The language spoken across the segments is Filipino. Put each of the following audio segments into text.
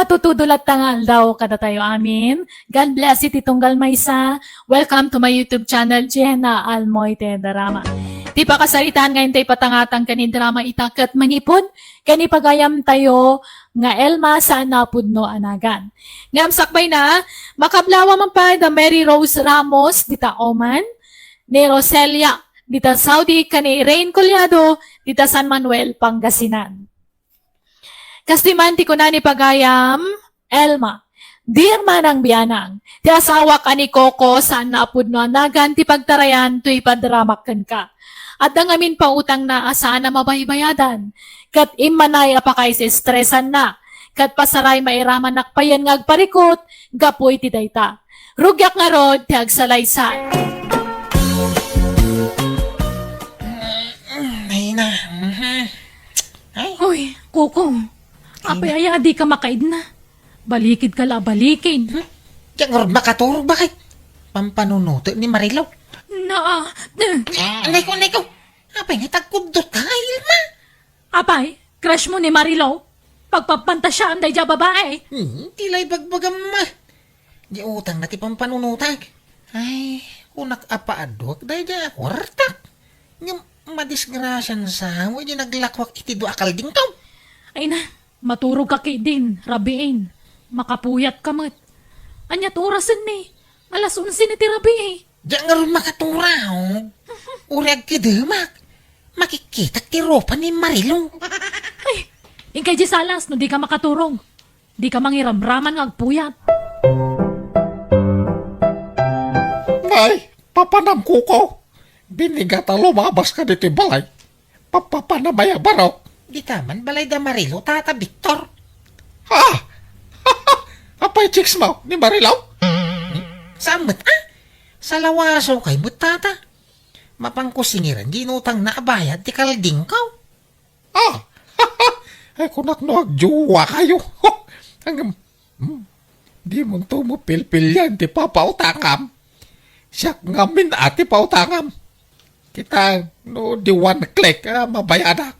matutudulat tangal daw kada tayo amin. God bless it itunggal maysa. Welcome to my YouTube channel, Jenna Almoite Drama. Di pa kasalitan ngayon tayo patangatang kanin drama itakat manipod. Kani pagayam tayo nga Elma sa napudno anagan. Ngam sakbay na, makablawa man pa da Mary Rose Ramos, dita Oman, ni Roselia, dita Saudi, kani Rain Collado, dita San Manuel, Pangasinan. Kastiman ti ko na ni pagayam, Elma, dear manang biyanang, ti asawa ka ni Coco saan naapudno anagan, ti pagtarayan, tuy padramakkan ka. At ang amin pa utang na asaan na mabaybayadan, kat imanay apakay si stressan na, kat pasaray mairaman nakpayan ngagparikot, gapoy ti dayta. Rugyak nga rod, ti agsalaysay. Ay na. Ay. Hoy, Coco, apay aya di ka makaid na. Balikid ka la, balikid. Diyan nga rin makaturog, bakit? Pampanunuto ni Marilaw. Anay ko. Apay nga tagkundot ka, Ilma. Apay, crush mo ni Marilo. Pagpapantasyaan day dya babae. Tilay bagbagam ma. Di utang na ti pampanunutag. Ay, kunak apaadok, day dya kwartak. Yung madisgrasyan sa, di naglakwak iti do akal ding tao. Ay na, maturog ka kay din, rabiin. Makapuyat ka mat. Anyat orasan ni, alas 11 ni ti rabi eh. Diyan nga rin makaturaw. Urag kidamak. Makikita ti ropa ni Marilo. Ay, ingkay di salas no di ka makaturong. Di ka mangiramraman ng agpuyat. Nay, papanam ko ko. Binigat lumabas ka dito balay. Papapanamaya barok. Di taman balay da Marilo, tata Victor. Ha? Apay chicks mo ni Marilaw? Samot sa lawaso kay butata. Mapangkusingiran, ginutang na abayad, ti kalding kaw. Ah, ay kunak no agjuwa kayo. Hanggang, di mo to mo pilpil yan, di papautangam. Siyak ngamin ati pautangam. Kita, no, di one click, mabayadak.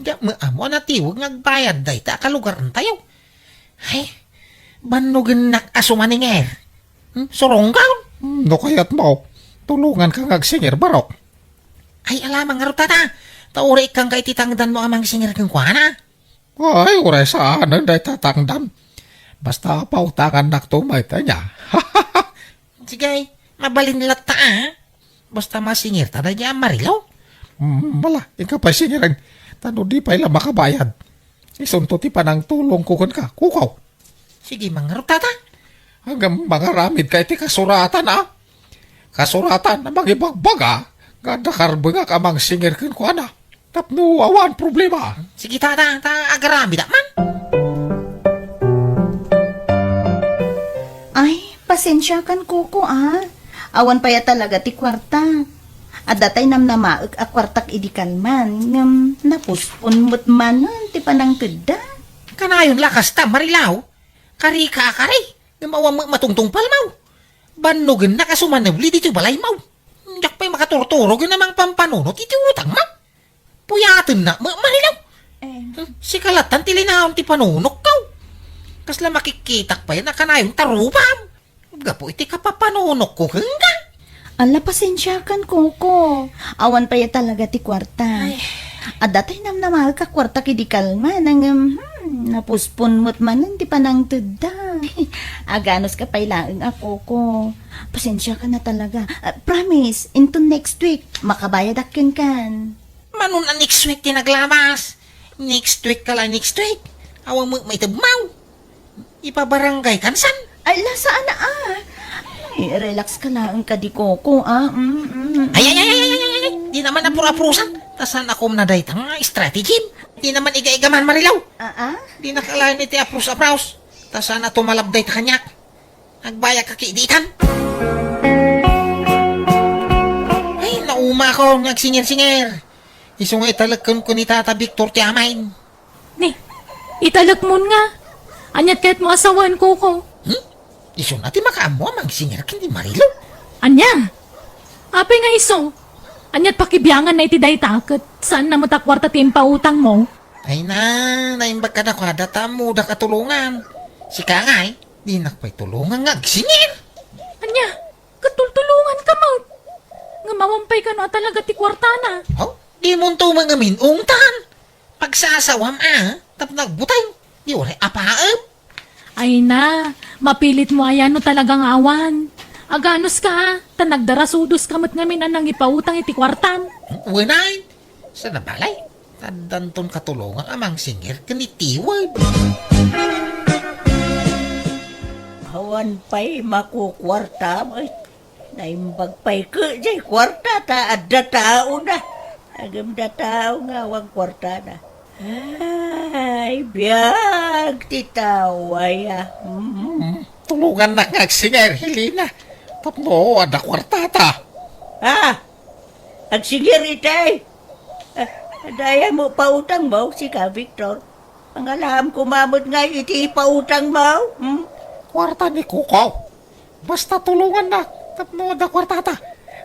Diya mo amo na tiwag ngagbayad day, ta kalugaran tayo. Ay, banugan nak asumaning surong kaw. No kayat mo, tulungan ka ngagsinger barok. Ay, alamang nga tata. Tauri kang kay titangdan mo amang singir kang kuhana. Ay, uray saan ang day tatangdan. Basta pautangan nak tumay ta niya. Sige, mabalin nila ta basta masingir ta na niya Marilaw. Mala, ikaw pa singiran. Tano di pa ila makabayad. Isunto ti pa ng tulong kukon ka, kukaw. Sige, mga tata. Hanggang mga ramid kay ti kasuratan Kasuratan na magibagbaga. Ganda karbanga ka mang singir kin ko ana. Tapno awan problema. Sige, tata, agarami da man. Ay, pasensya kan Kuko Awan pa ya talaga ti kwarta. At datay nam namaag a kwartak idikalman. Ngam napuspon mo't manan ti panang kada. Kanayon lakas ta, Marilaw. Kari. Yung matungtong palmaw. Banugan na kasumanabli dito balay maw. Yak pa'y makaturturog namang pampanunot iti utang maw. Puyatin na, Marilaw. Si kalatan tilinahon ti panunok kaw. Kasla makikitak pa yan na kanayon tarupam. Gapo iti kapapanunok ko hangga. Ala, pasensya kan Kuko. Awan pa ya talaga ti kwarta. At datay nam namahal ka kwarta kidikalman. Ang napuspon mo't manan ti panang tada. Aganos ka pailaang ako ko. Pasensya ka na talaga. Promise, into next week, makabayad akin kan. Manon na next week tinaglamas. Next week ka lang next week. Awang mo may tabmaw. Ipabarangay kansan. Ala, saan na relax ka lang ka di Coco Ay. Di naman apura-apurusan. Tasan ako na daytang strategy. Di naman iga-igaman Marilaw. Di nakalain iti apros-apros. Tasan na tumalabday ta kanyak. Nagbaya ka kiidikan. Ay, nauma ko. Nagsingir-singir. Isong italagkan ko ni Tata Victor ti amain. Ni, italag mo nga. Anyat kahit mo asawan, Coco. Iso natin makaamo magsingir kindi Marilaw. Anya? Apay nga iso. Anyat pakibiyangan na iti daytakot. Saan na matakwarta ti impautang mo? Ay na, naimbag ka na kada tamo, da katulungan. Si Kangay, di nakpay tulungan nga agsingir. Anya, katultulungan ka mo. Nga mawampay ka na talaga ti kwarta na. Oh, di mo to mga minungtan. Pagsasawam tap nagbutay. Di wala apaam. Ay na, mapilit mo ayan no talagang awan. Aganos ka, tanagdarasudos kamot ngamin anang ipautang iti kwartan. Winay, sa nabalay. Tadanton katulungan amang singir kanitiwad. Awan pa'y makukwarta mo. Naimbag pa'y ka jay kwarta ta adda tao na. Agam da tao nga wang kwarta na. Ay, biyag titaway Tulungan na nga agsingir, Helena. Tapno, ada kwartata. Agsingir itay. Daya mo pautang mo si ka, Victor. Ang alam kumamot nga iti pautang mo. Kwarta ni Kukaw. Basta tulungan na. Tapno, ada kwartata.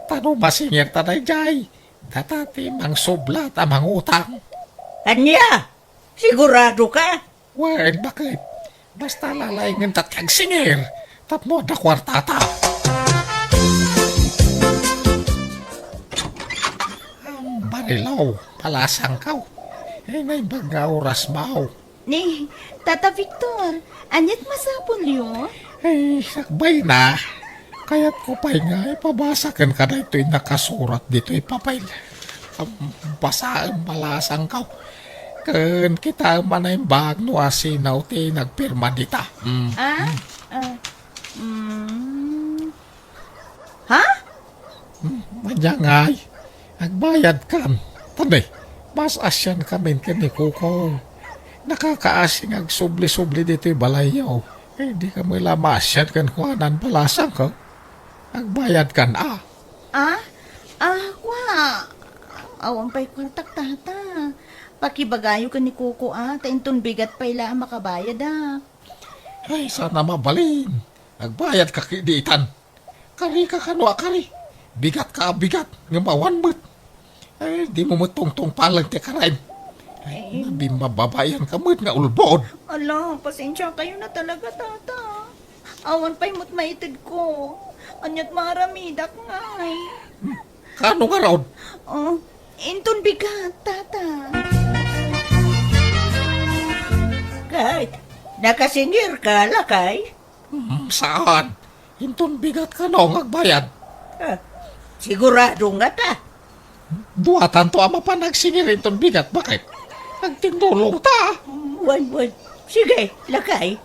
Tano masingir tanay jay. Datati mang sublat amang utang. Anya, sigurado ka? Well, bakit? Basta lalaingin tatyag singir. Tapno, ada kwartata. Marilaw, palasang kaw. May baga oras bao. Ni, Tata Victor, anyat masapon yun? Sakbay na. Kaya't ko pa'y nga ipabasakan ka na ito'y nakasurat dito ipapay. Basaan palasang kaw. Kan kita manay bag no asinaw ti nagpirma dita. Ha? Manyangay, agbayad kan. Tanay, mas asyan kami kini Kuko. Nakakaasing agsubli-subli dito'y balayaw. Di kami lamasyan kan kuhanan palasang ka. Agbayad kan Kwa. Awan pa'y kwartak tata. Pakibagayo ka ni Kuko tainton bigat pa ila makabayad Sana mabalin. Agbayad ka kiditan. Kari ka kanwa kari. Bigat ka bigat. Ngamawan mo't. Di mo matungtong palang ti karain. Nabimba babayan ka mo't nga ulbod. Ala, pasensya kayo na talaga tata. Awan pa'y mo't maitid ko. Anyat maramidak nga Kano nga raon? inton bigat tata. Kahit nakasingir ka, lakay. Saan? Hinton bigat ka no, agbayad. Sigurado nga ta. Duwatan to ama pa nagsingir hinton bigat. Bakit? Nagtindulong ta. Wan. Sige, lakay.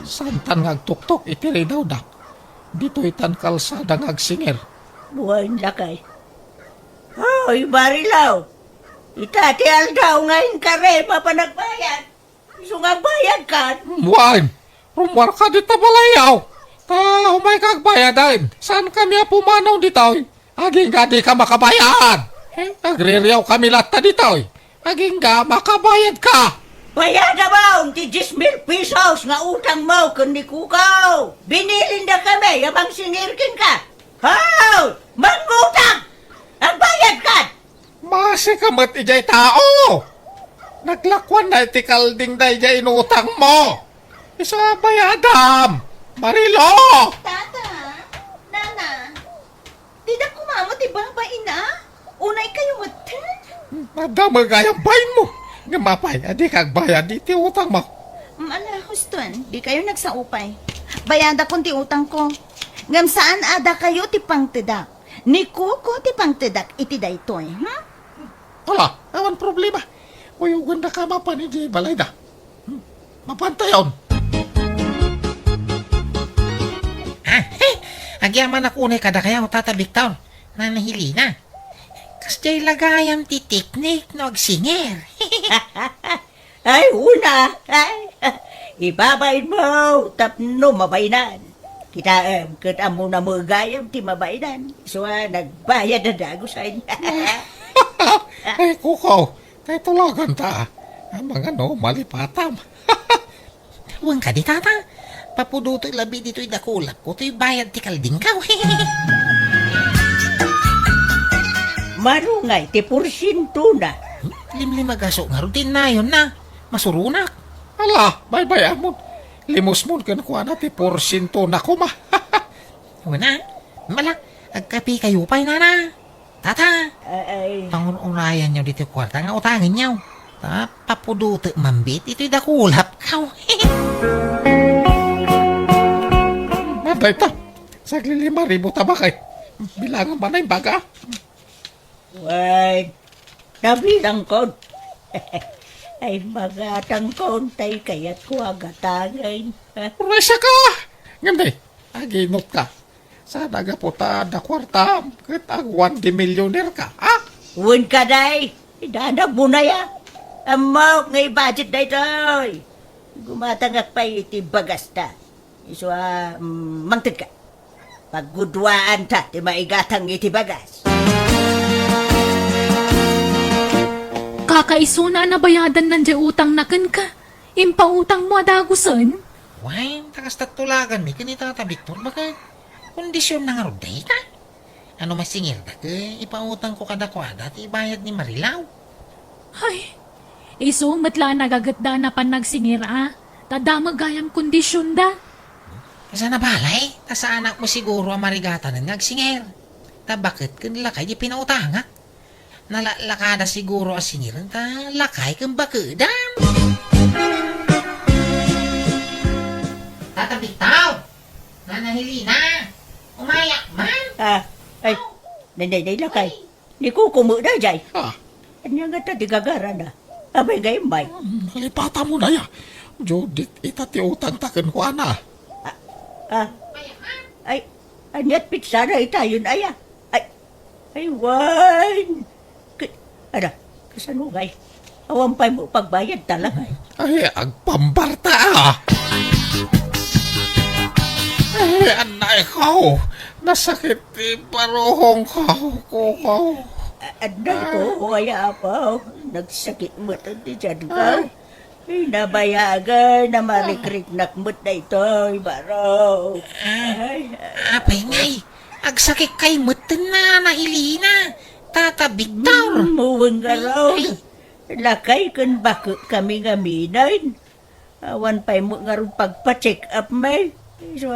Santan ngagtuktok itiri daw dak. Dito itan kalsada ngagsingir. Buwan, lakay. Hoy, Barilaw. Itati aldaw ngayon ka rin, mapanagbayad. Sungang bayad ka. Muwain, rumwar ka dito balayaw. Humay kagbayadain. Saan kami pumanaw dito? Aging nga di ka makabayad. Agririyaw kami lahat dito. Aging nga makabayad ka. Bayad na ba ti 10,000 pesos nga utang mo kundi kukaw? Binilin na kami, yamang singirkin ka. Hoy, mangutang! Ang bayad ka! Masi kamat ijay tao. Naglakwan na iti kalding da ijay inutang mo. Isa bayadam. Marilo! Tata, Nana, di na kumamot ibabay na? Unay kayo matin? Madama gayang bayin mo. Ngamapay, adi kagbayad iti utang mo. Ala, Huston, di kayo nagsaupay. Bayada kong ti utang ko. Ngam saan ada kayo ti pangtidak? Ni Kuko ti pangtidak iti daytoy, Wala, awan problema. Uyugan na ka mapan iti balay da. Mapantayon. Agyaman ako unay kada kaya tatabik taon. Nanahili na. Kasjay lagayam ti teknik no agsingir. Ay, una! Ay, ibabayin mo, tapno mabaynan. Kita, kita mo na magayam ti mabaynan. So, nagbayad na dago sa inyo. Ay, Kuko, kay tulagan ta. Ang mga malipatam. Huwag ka di tata. Papuduto'y labi dito'y dakulap ko. To'y bayad ti kalding ka. Marungay, ti porsyento na. Limlimagaso nga rutin na yun na. masurunak. Ala, bay amon. Limos mo kan kuha na ti porsyento na kuma. Wala, malak, agkapi kayo pa na. Tata, Ay, pangunurayan nyo dito kwarta nga utangin nyo. Papuduto mambit, ito'y dakulap kaw. Maday ta. Sagli 5,000 tabakay. Bilangan ba na yung baga? wait. Nabilang ko. Ay, magatang kontay kaya't ko agatangin. Uresa ka! Ngandi, aginot ka. Sana ga puta da kwarta. Kat ang 1 millionaire ka, ha? Uwin ka day. Idanag mo na ya. Amok ngay budget day toy. Gumatangak pa iti bagas ta. Iso mangtid ka. Paggudwaan ta, ti maigatang iti bagas. Kakaisuna na bayadan ng utang na kan ka. Impautang mo adagusan. Why, takas tatulagan mi, kanita ta Victor, baka kondisyon na nga roday ka. Ano masingir da ka, ipautang ko kadakwada at ibayad ni Marilaw. Ay, iso matla nagagatda na pan nagsingir Tadamagayam kondisyon da. Kasa na balay, ta sa anak mo siguro ang marigata ng nagsingir. Ta bakit kanila kay di pinautanga? Nalalakada siguro ang singir, ta lakay kang bakadam. Tata Bitaw! Nanahilina! Umayak man! Ay, nanay lakay. Ni ko kumuda jay. Ha? Anya nga ta di gagara na. Abay gayong bay. Halipata mo na ya. Judith, itati utang taken ko na. Ay, anyat pizza na itayon aya. Ay, wan. Ada, kasanugay. Awampay mo pagbayad talaga. Ay, agpambarta Ay, anay ko. Nasakit ti paruhong ko. Aday ko, kaya pa. Nagsakit mo ito di dyan ka. Ay, nabayagan na marikriknak mo na ito, baro. Ay, Apay ngay, agsakit kay mutin na nahilina. Tata Bitaw! muwang ka raw. Lakay kan bako kami ngaminan. Awan pa'y mo nga rin pagpa-check up may. So,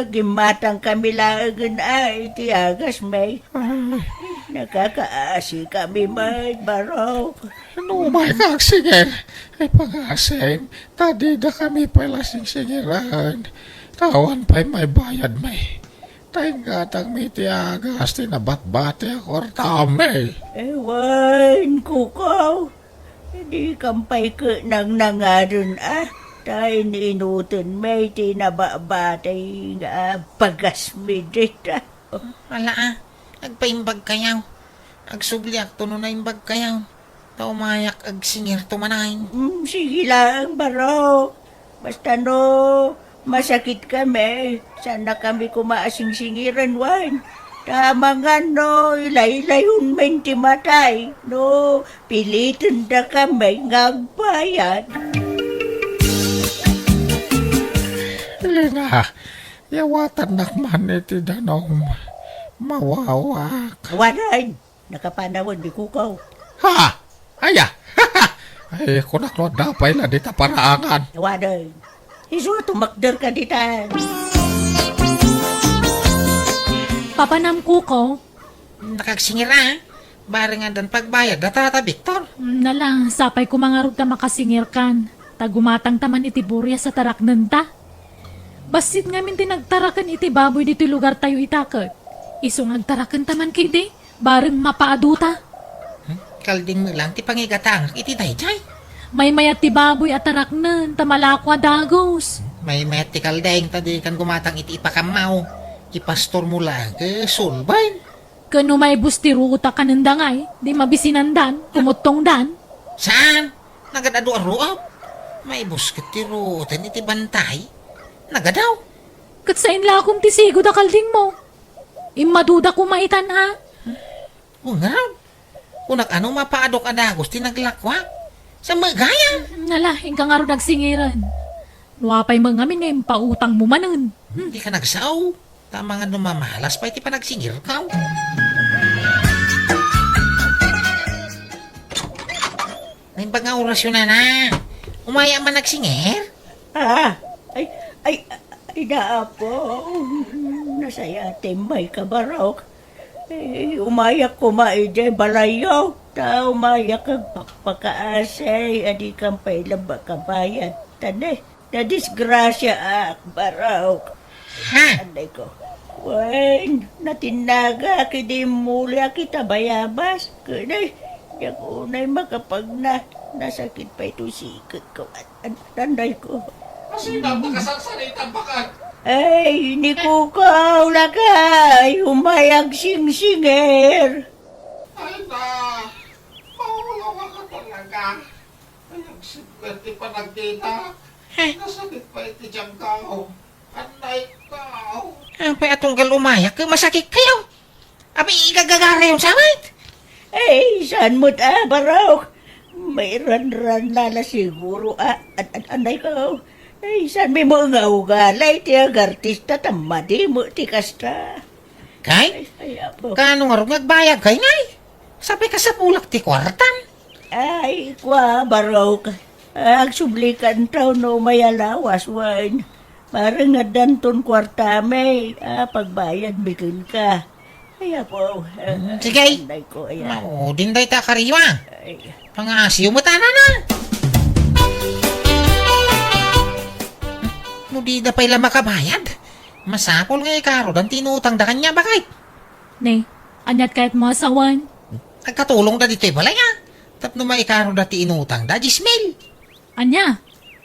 gimatang kami lagan ay tiagas may. Nakakaasi kami may, baro. Ano may kaksinger? Ay pag-asin. Tadi na kami pala sinsingiran. Tawan pa'y may bayad may. Tayo gatang may tiagas. Tinabat-bati ako tame. Ewan, kukaw. Hindi kampay ka nang nangaron Tayo niinutin may tinababatay nga pagasmidit Wala agpaimbag kayaw. Agsubliak to no na imbag kayaw. Taumayak agsingir tumanayin. Sige lang, baro. Basta no, masakit kami. Sana kami kumaasing-singiran, wan. Tama nga no, ilay-ilayun menti matay. No, pilitin na kami ngagbayad. Lina, yawatan nakman iti danong mawawak. Waray, nakapanawon di kukaw. Ha? Aya! Ay, kunak lo dapay la dita paraangan. Waray, iso tumakder ka ditan. Papanam ko, Nakagsingir barengan dan pagbayad na Tata Victor. nalang sapay ko mga rugta makasingir kan. Tagumatang taman iti burya sa tarak nanta. Basit ngamin tinagtarakan iti baboy dito lugar tayo itakot. Isong agtarakan taman kidi, bareng mapaaduta. Kalding mo lang ti pangigatang iti dayjay. May mayat ti baboy at tarak nan, tamalakwa dagos. May medical dayng tadi kan gumatang iti ipakamaw. Ipastor mo lang sulbayn. Kano may busti ruta kanandangay, di mabisinandan, kumutong dan. Saan? Nagadado-aruap. May busket ti rutan iti bantay. Nagadaw. Kat sa inlakom ti sigo da kalding mo. Imaduda kumaitan Ungarap. Unak ano mapaadok adagos ti naglakwak. Sa magaya. Nala, ingka nga ro nagsingiran. Nuwapay mga min ngayon pautang mo manan. Hindi ka nagsaw. Tama nga numamalas pa iti panagsingir ka. Naimbag nga orasyon na. Umaya man nagsinger? Ah, ay naapo. Nasaya timay ka barok. Umayak ko maijay balayaw. Ta umayak kag pakpakaasay. Adi kang pailaba kabayan. Tanay, na disgrasya barok. Ha? Anday ko. Wen, natinaga kidi mula kita bayabas. Kunay, yung unay makapag nasakit pa ito sikot ko. Anday ko. Kasi napakasasalita bakit? Ay, hindi ko lagay. Umayag sing-singer. Ay na, mawalawa ka talaga. Ay, ang sigwerte pa nagdita. Nasakit pa iti diyang kao. Anay kao. Ang pa atong gal umayak, masakit kayo. Abi, igagagara yung samit. Ay, saan mo barok? May ran-ran lala siguro. Anday ko. Ay, saan may mga ugalay? Tiyag artista tamadi mo ti kasta. Kay? Ay, apo. Kano nga rin nagbayag kay ngay? Sabi ka sa pulak ti kwartan. Ay, kwa, barok. Agsublikan taw no mayalawas, wan. Parang nga danton kwarta may pagbayad bikin ka. Ay, apo. Sige. Anday ko, ay. Maudin day ta kariwa. Ay, Pangasiyo mo tana na. No di da pa'y makabayad. Masapol nga ikaro dan tinutang da kanya bakit? Ne, anyat kahit mo asawan. Nagkatulong da dito'y balay nga. Tapno maikaro da ti inutang da jismil. Anya,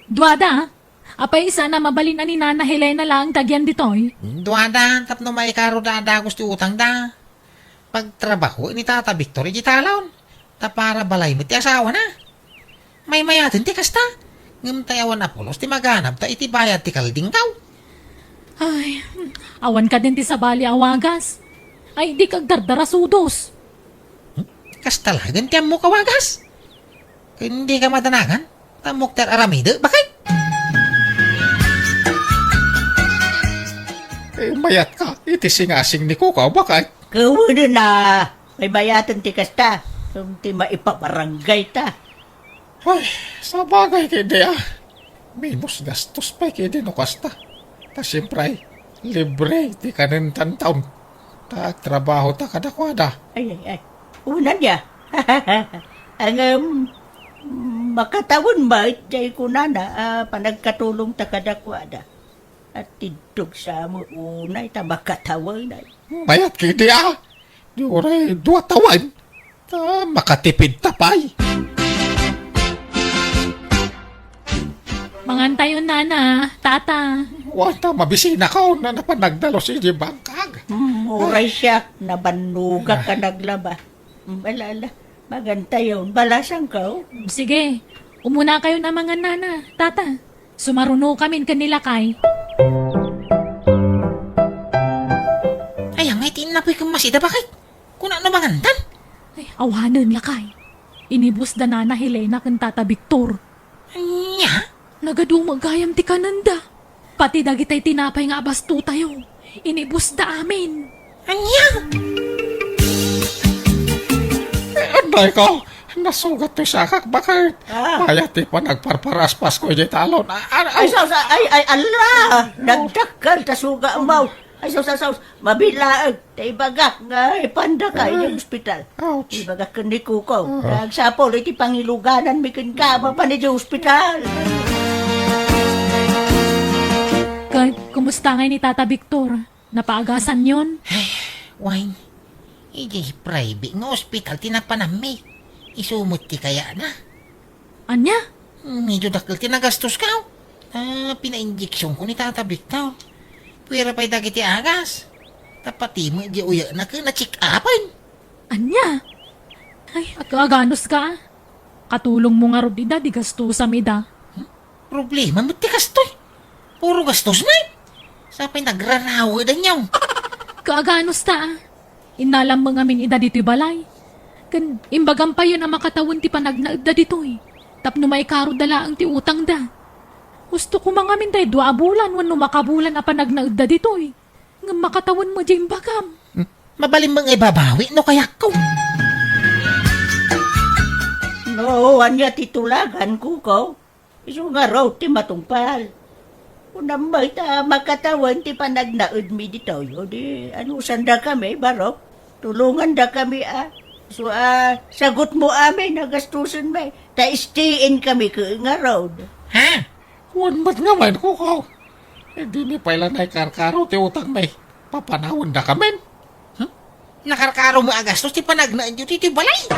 duwada. Apay isa na mabalin ani Nana Helena lang tagyan ditoy. Duwada, tapno maikaro da gusto utang da. Pagtrabaho, ini tata Victory di talon. Ta para balay mo ti asawa na. May mayatin ti kasta. Ngam tayawan apolos ti maganap ta iti bayad ti kalding daw. Ay, awan ka din ti sabali awagas. Ay, di kag dardarasudos. Kasta lagan ti mo kawagas. Kaya hindi ka madanagan. Tamok ter aramide, bakit? Mayat ka, iti singasing ni Kukaw bakit? kawan na. May bayatan ti kasta. Ti maipabarangay ta. Ay, sa bagay kaya minus gastos pa kaya no kasta. Ta siyempre, libre, di ka nintan taon. Ta trabaho ta kadakwada. Ay. Una niya. Ang makatawon ba jay ko na panagkatulong ta kadakwada. At tidog sa mo unay ta makatawon na. Mayat kaya Dure, dua tawan. Ta makatipid tapay. Mangantayon Nana, tata. Wanta mabisina ka na napanagdalo si Bangkag. Muray siya, nabanuga ka naglaba. Balala, maganda yun. Balasang ka. Sige, umuna kayo na mga Nana, tata. Sumaruno kami kanila kay. Ay, ang may tinapoy kang masida, bakit? Kung ano mangantan? Ay, awanan lakay. Inibus da Nana Helena kan tata Victor. Anya? Nagadumagayam ti kananda. Pati dagitay tinapay nga abasto tayo. Inibus da amin. Anya? Anday ko, nasugat to siya kak bakit? Ah. Kaya ti pa nagparparas Pasko di talon. Ay, ala! Nagdakal, tasuga mo. Ay, mabilaag. Taibagak nga, ipanda ka yung ospital. Ouch. Ibagak ka ni Kuko. Nagsapol, iti pangiluganan, mikin ka, mapanid yung ospital. Kahit kumusta ngay ni tata Victor? Napaagasan yon? Wine. Iji private nga ospital tinapanami. Isumot ti kaya na. Anya? Medyo dakil tinagastos ka. Pina-injeksyon ko ni Tata Victor. Pwera pa'y dagiti agas. Tapati mo di uya na ka na-check upan. Anya? Ay, aganos ka. Katulong mo nga rodida, di gasto sa mida. Problema mo ti kastoy. Puro gastos na. Sapay nagrarawa na niyaw. Kaaganos ta. Inalam mo ngamin ida dito'y balay. Kan imbagam pa yun ang makatawon ti panagnaagda dito'y. Tapno may karo dala ang ti utang da. Gusto ko mangamin tayo 2 bulan wano makabulan a panagnaagda dito'y. Nga makatawon mo dyan bagam. Mabalim mga ibabawi no kaya ko. No, anya titulagan, Kuko. Iso nga raw ti matungpal. Kung namay ta makatawan ti panagnaud mi dito, di ano sanda kami, baro? Tulungan da kami So sagot mo amin, nagastusin may. Ta stayin kami ka nga raw. Ha? Huwag ba't nga man ko ko. Hindi ni pala na karkaro ti utang may. Papanahon na kami. Nakarkaro mo agastos ti panagnaan yun ti balay.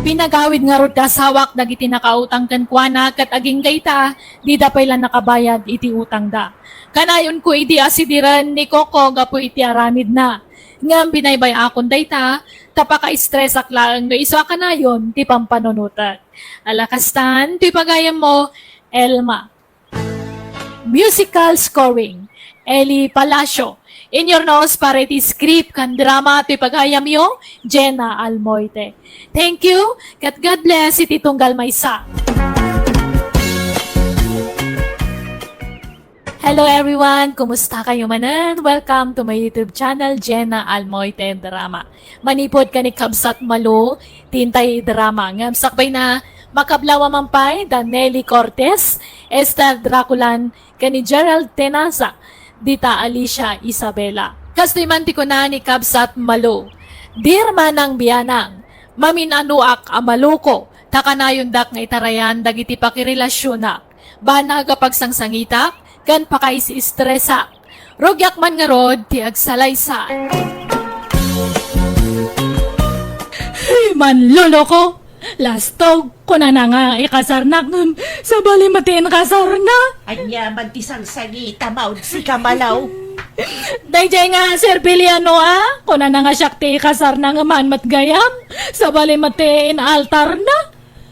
Pinagawid nga rod da sawak dagiti nakautang kan kuana kat aging gayta, di da pala nakabayad iti utang da. Kanayon ko iti asidiran ni Coco gapo iti aramid na. Ngam binaybay akon dayta, tapaka-stress aklaan nga iso kanayon ti pampanunutan. Alakastan, ti pagayam mo, Elma. Musical scoring, Eli Palacio. In your nose, para iti script kan drama ti pagayam yo, Jenna Almoite. Thank you, kat God bless iti tunggal maysa. Hello everyone! Kumusta kayo manan? Welcome to my YouTube channel, Jenna Almoite Drama. Manipod ka ni Kabsat Malo, Tintay Drama. Ngamsakbay na makablawa mampay, Danelli Cortez, Esther Draculan, kani Gerald Tenasa, Dita Alicia Isabela. Kastoy manti ko na ni Kabsat Malo. Dear manang biyanang, maminanuak amaluko, takanayon dak nga itarayan dagiti pakirelasyonak. Banaga pagsangsangitak, kan pakais-stressa. Rogyak man nga rod, ti agsalaysa. Hey man, lolo ko! Lastog, kuna na nga ikasarnak nun. Sa bali matiin kasarna. Anya man ti sangsangita maud si kamalaw. Dayjay nga, Sir Biliano kuna na nga siyak ti ikasarna nga man matgayam. Sa bali matiin altar na.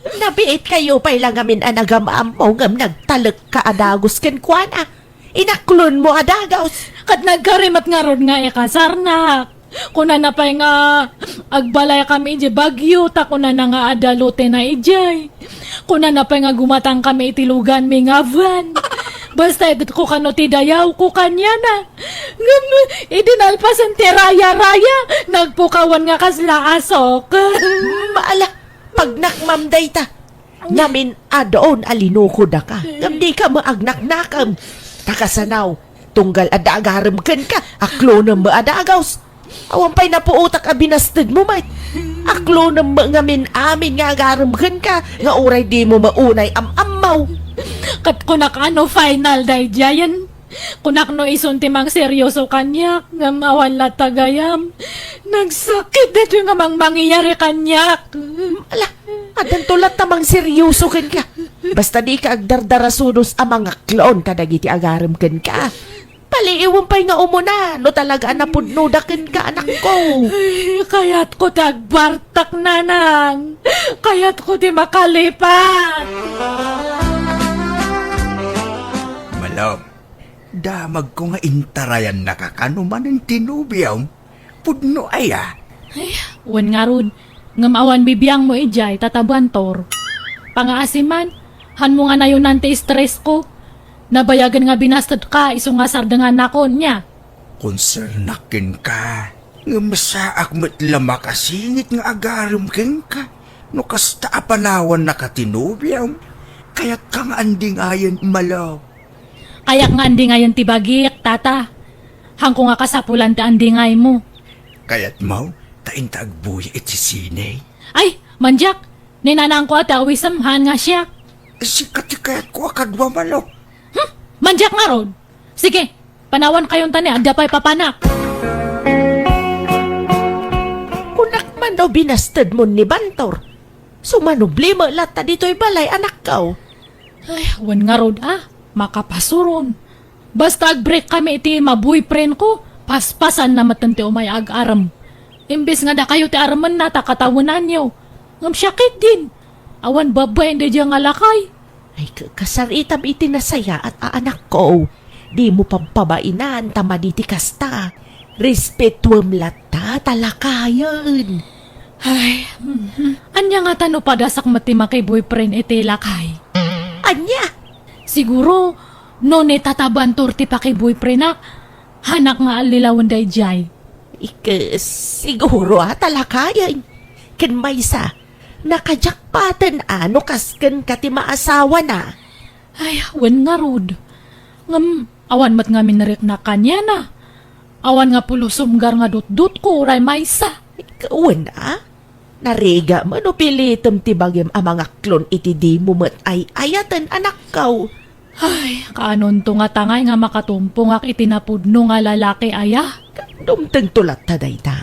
Nabiit kayo pa ilang amin anagam mo ngam nagtalek ka adagos ken kuana. Inaklon mo adagos. Kat nagkarimat nga rod nga ikasarnak. Kuna na pa'y nga agbalay kami iti bagyo, ta kuna na nga adalote na ijay. Kuna na pa'y nga gumatang kami itilugan mi nga van. Basta edit ko kano ti dayaw ko kanya na. Ngam, idinalpasan ti raya-raya. Nagpukawan nga kasla asok. Maala, pag nakmamday ta. Namin adoon alinuko da ka. Ngam di ka maagnak-nakam. Takasanaw, tunggal adagarem ken ka. Aklo na maadagaws. Awan pa'y napuutak a binastid mo, mate. Aklo na ngamin amin nga agarem ken ka. Nga uray di mo maunay am-amaw. Kat kunak ano final day jayan. Kunak no isuntimang seryoso kanyak. Ngam awan latagayam. Nagsakit dito nga mang mangyayari kanyak. Ala, adan tulat tamang seryoso ken ka. Basta di ka agdardarasunos ang mga klon kadagiti agarem ken ka. Paliiwan pa'y nga umuna, no talaga napudnudakin ka, anak ko. Ay, kayat ko tagbartak nanang. Kayat ko di makalipat. Malam, damag ko nga intarayan nakakanuman ng tinubiyaw. Pudno aya. Wan nga ron, ngam awan bibiyang mo ijay, tatabuan tor. Pangaasiman, han mo nga na yun nante stress ko. Nabayagan nga binastad ka, iso nga sardangan na ko niya. Konsernakin ka. Nga masaak mo't lama kasingit nga agarim ken ka. No kasta apanawan nakatinubiyaw. Kaya't kang anding ayan malaw. Kayak nga andi ngayon tibagik, tata. Hang ko nga kasapulan ta andi ngay mo. Kaya't mau, tain taagbuya iti sinay. Ay, manjak, ninanang ko at awisamhan nga siya. Sikat kayat ko akadwa malaw. Manjak nga ron. Sige, panawan kayong tani, adya pa'y papanak. Kunak man daw binastad mo ni Bantor. Sumanubli mo lata dito'y balay, anak ka. Ay, wan nga ron makapasuron. Basta ag-break kami iti maboyfriend ko, paspasan na matanti umay ag-aram. Imbes nga da kayo ti araman na takatawanan niyo. Ngam syakit din. Awan babay hindi diya nga lakay. Ay, kasaritam iti nasaya at aanak ko. Di mo pampabainan, tamaditi kasta. Respetuam lata, talakayan. Ay, anya nga tano padasak matima kay boyfriend iti lakay. Anya? Siguro, no tataban torti pa kay boyfriend na, hanak nga alilawan day jay. Siguro talakayan. Ken maysa, Nakajakpatan ano kasken ka ti maasawa na. Ay, wen nga rod. Ngam, awan mat nga minarik na kanya na. Awan nga pulusumgar nga dut-dut ko, uray maysa. Ikawan na? Nariga mo no pilitem ti bagim ang mga klon iti di mo mat ay ayatan anak kaw. Ay, kaanon to nga tangay nga makatumpong ak itinapudno nga lalaki aya. Dumteng tulat ta dayta.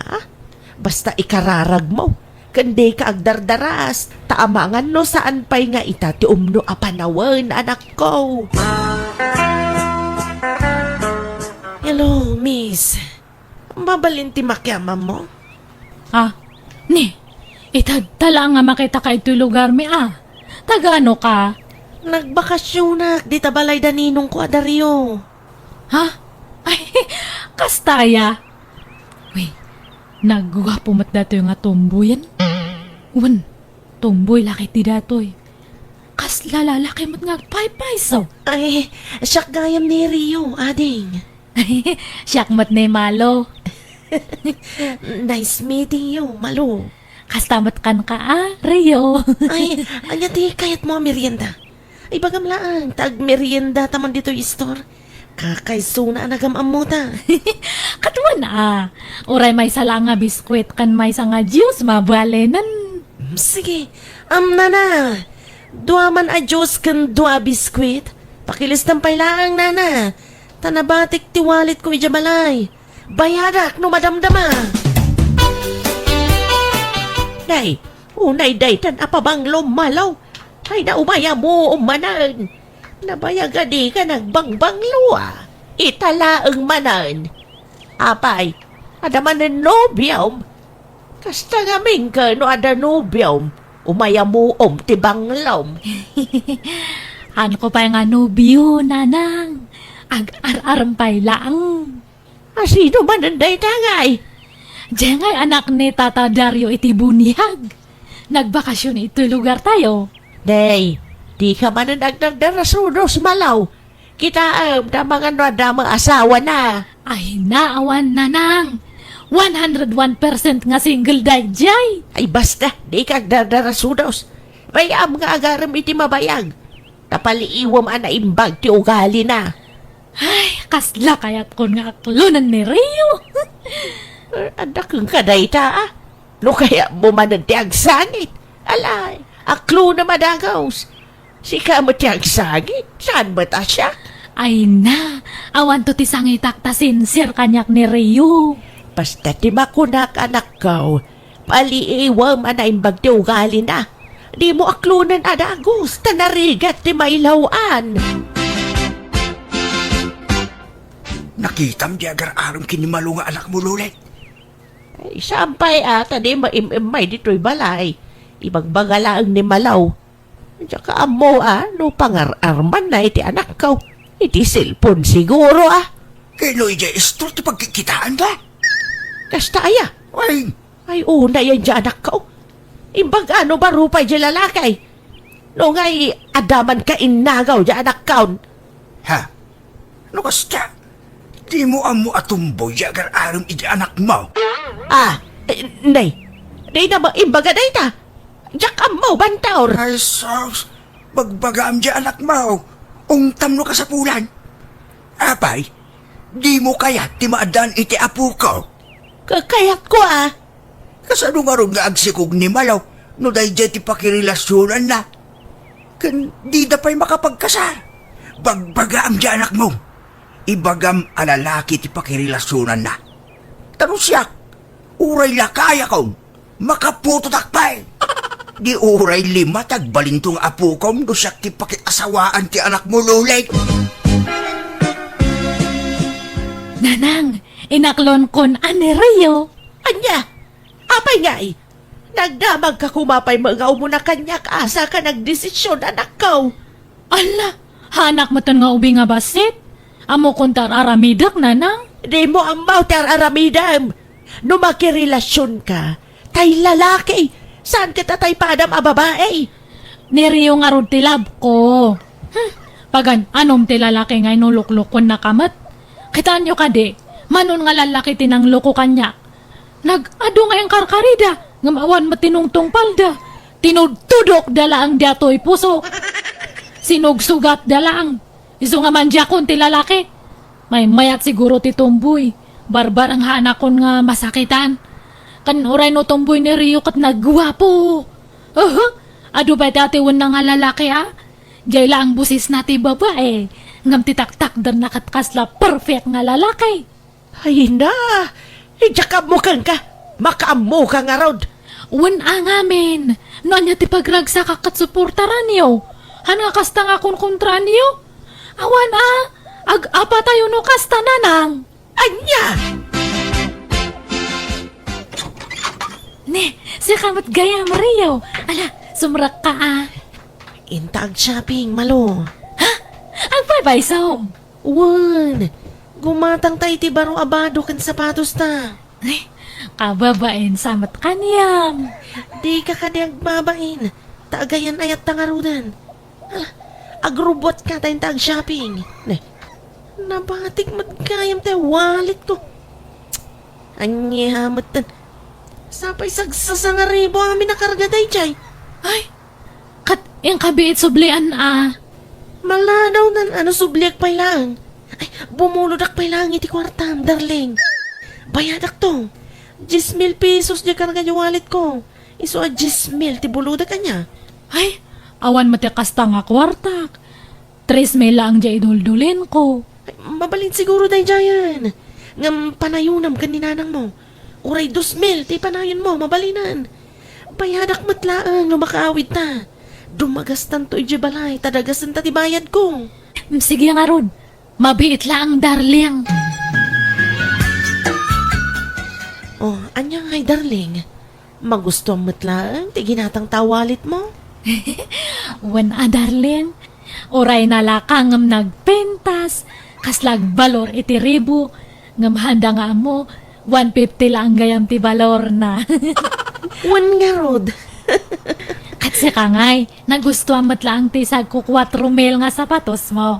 Basta ikararag mo. Kandi ka agdardaras. Taamangan no saan pa'y nga ita ti umno apanawan anak ko. Hello, miss. Mabalin ti makyama mo? Ah, ni, itadtala nga makita ka ito lugar mi Tagano ka? Nagbakasyon na. Di tabalay daninong ko adaryo. Ha? Ay, kastaya. Uy, nagwapo mat dato yung nga tumboyan. Wan, tumboy laki ti datoy. Kas lalaki mat nga pay-paysaw. Ay, siyak gayam ni Rio, ading. Siyak mat na malo. Nice meeting you, malo. Kastamat kan ka Rio. Ay, anya ti kayat mo merienda. Ay, bagam lang, tag merienda taman dito yung store. Kakaysuna nagamam mo ta. Katuan Uray may sala nga biskwit kan may sa nga juice mabalenan. Sige, nana. Dua man a juice kan dua biskwit. Pakilis ng pailaang, nana. Tanabatik ti walit ko ijabalay. Bayadak no madamdama. Day, unay day tan apabang lumalaw. Ay na umaya mo umanan. Nabayaga di ka nagbangbang luwa. Italaang manan. Apay, adaman ng nobyam. Kasta gaming ka no ada nobyam. Umaya mo tibang lom. Ano ko pa nga nubyo, nanang. Ag-ar-arampay lang. Sino man ang day tangay? Diyan ngay anak ni Tata Dario iti bunihag. Nagbakasyon ito lugar tayo. Day, di ka man ang nagdarasunos malaw. Kita na mga nadamang asawa na. Ay naawan nanang. 101% nga single dayjay. Ay basta, di ka nagdarasunos. Bayam nga agaram iti mabayag. Napaliiwam ana imbag ti ugali na. Ay, kasla kayat kon nga aklunan ni Rio. Anak kong kadayta No kaya mo man ang tiagsangit. Alay, aklo na madagaws. Sika mo tiagsangit. Saan ba ta siya? Ay na, awan to ti sangitak ta sincere kanyak ni Rio. Basta ti makunak anak ko. Paliiwam anaimbag ti ugali na. Di mo aklunan adagos. Tanarigat ti mailawan. Nakitam di agar aram kinimalo nga anak mo, Lulet. Ay, sampay ata di maimimay dito'y balay. Ibagbagala ang ni Malaw. Tsaka amo no pangar-arman na iti anak ko. Iti cellphone siguro Kaya no ija istro ti pagkikitaan ba? Kasta aya. Ay una yan dyan anak ko. Imbag ano ba rupay dyan lalakay? No ngay adaman ka inagaw dyan anak kaon. Ha? No kasta? Di mo amo atumboy di agar aram iti anak mo. Nay. Nay na ba imbaga day ta? Diyak amo bantaor. Ay, sos. Bagbagaam di anak mo. Ungtam no kasapulan. Apay, di mo kaya ti maadan iti apo ko. Kakayat ko Kasano nga ron nga agsikog ni Malaw no dahi dyan ti pakirelasyonan na. Kan di na pa'y makapagkasal. Bagbagaam di anak mo. Ibagam alalaki ti pakirelasyonan na. Tanong siya, uray lakaya kong makaputo takpay. Di uray lima tagbalintong apo kong no siya ti pakiasawaan ti anak mo, Lulet. Nanang, inaklon kon ani Rio. Anya, apay nga nagdamag ka kumapay mga umuna kanyak asa ka nagdesisyon anak ko. Ala, hanak mo ton nga ubi nga basit. Amo kontar aramidak, nanang. Di mo ang mautar aramidam. No makirelasyon ka, tay lalaki, saan kita tay padam a babae? Ni Rio nga rod tilab ko. Pagan, anom ti lalaki nga inuluklukon na kamat. Kitaan nyo ka di, manon nga lalaki tinang loko kanya. Nag-ado nga yung karkarida, ngamawan matinungtong palda. Tinudtudok dala ang datoy puso. Sinugsugat dala ang. Iso nga man kon ti lalaki. May mayat siguro ti tumboy. Barbar ang hanak kon nga masakitan. Kanuray no tumboy ni Rio kat nagwapo. Ado ba dati nga lalaki ha? Jay lang ang busis na ti babae. Ngam ti taktak dar nakatkasla perfect nga lalaki. Ay na, ijakab mo kang ka. Makaamo ka nga rod. Wan ang amin. Noon niya ti pagragsa kakat suportaran niyo. Hanga kasta nga kun kontra niyo. Awan ag-apa tayo no kasta nanang. Anya! Ne, si kamat gaya Mario. Ala, sumrak ka Intag shopping, malo. Ang bye-bye so. Wan, gumatang tayo ti baro abado kan sapatos ta. Ay, kababain samat kaniyam. Di ka kanyang babain. Taagayan ayat tangarudan. Agrobot ka tayong tag shopping. Ne, nabatik magkayam tayo wallet ko. Anyahamot tan. Sapay sagsasang aribo amin nakarga tayo chay. Ay, kat yung kabiit sublian Maladaw nan ano subliak pay lang. Ay, bumulodak pay lang iti kwartam, darling. Bayadak to. 10,000 pesos di karga yung wallet ko. Iso 10,000 ti buludak kanya. Ay, awan mati kasta nga kwartak. 3,000 lang dya iduldulin ko. Ay, mabalin siguro day dyan. Ngam panayunam kaninanang mo. Uray 2,000 ti panayon mo, mabalinan. Bayadak matlaang no makaawit ta. Dumagastan to ijibalay, tadagasan ta ti bayad ko. Sige nga ron, mabiit lang darling. Oh, anyang ay darling. Magusto matlaang ti ginatang tawalit mo? Wan darling. Oray na lakang ngam nagpentas, kaslag balor iti ribu, ngam handa nga mo, 150 lang gayam ti balor na. Wan nga rod. Kasi ka ngay, nagustuhan mo't lang ti sag ko 4,000 nga sapatos mo.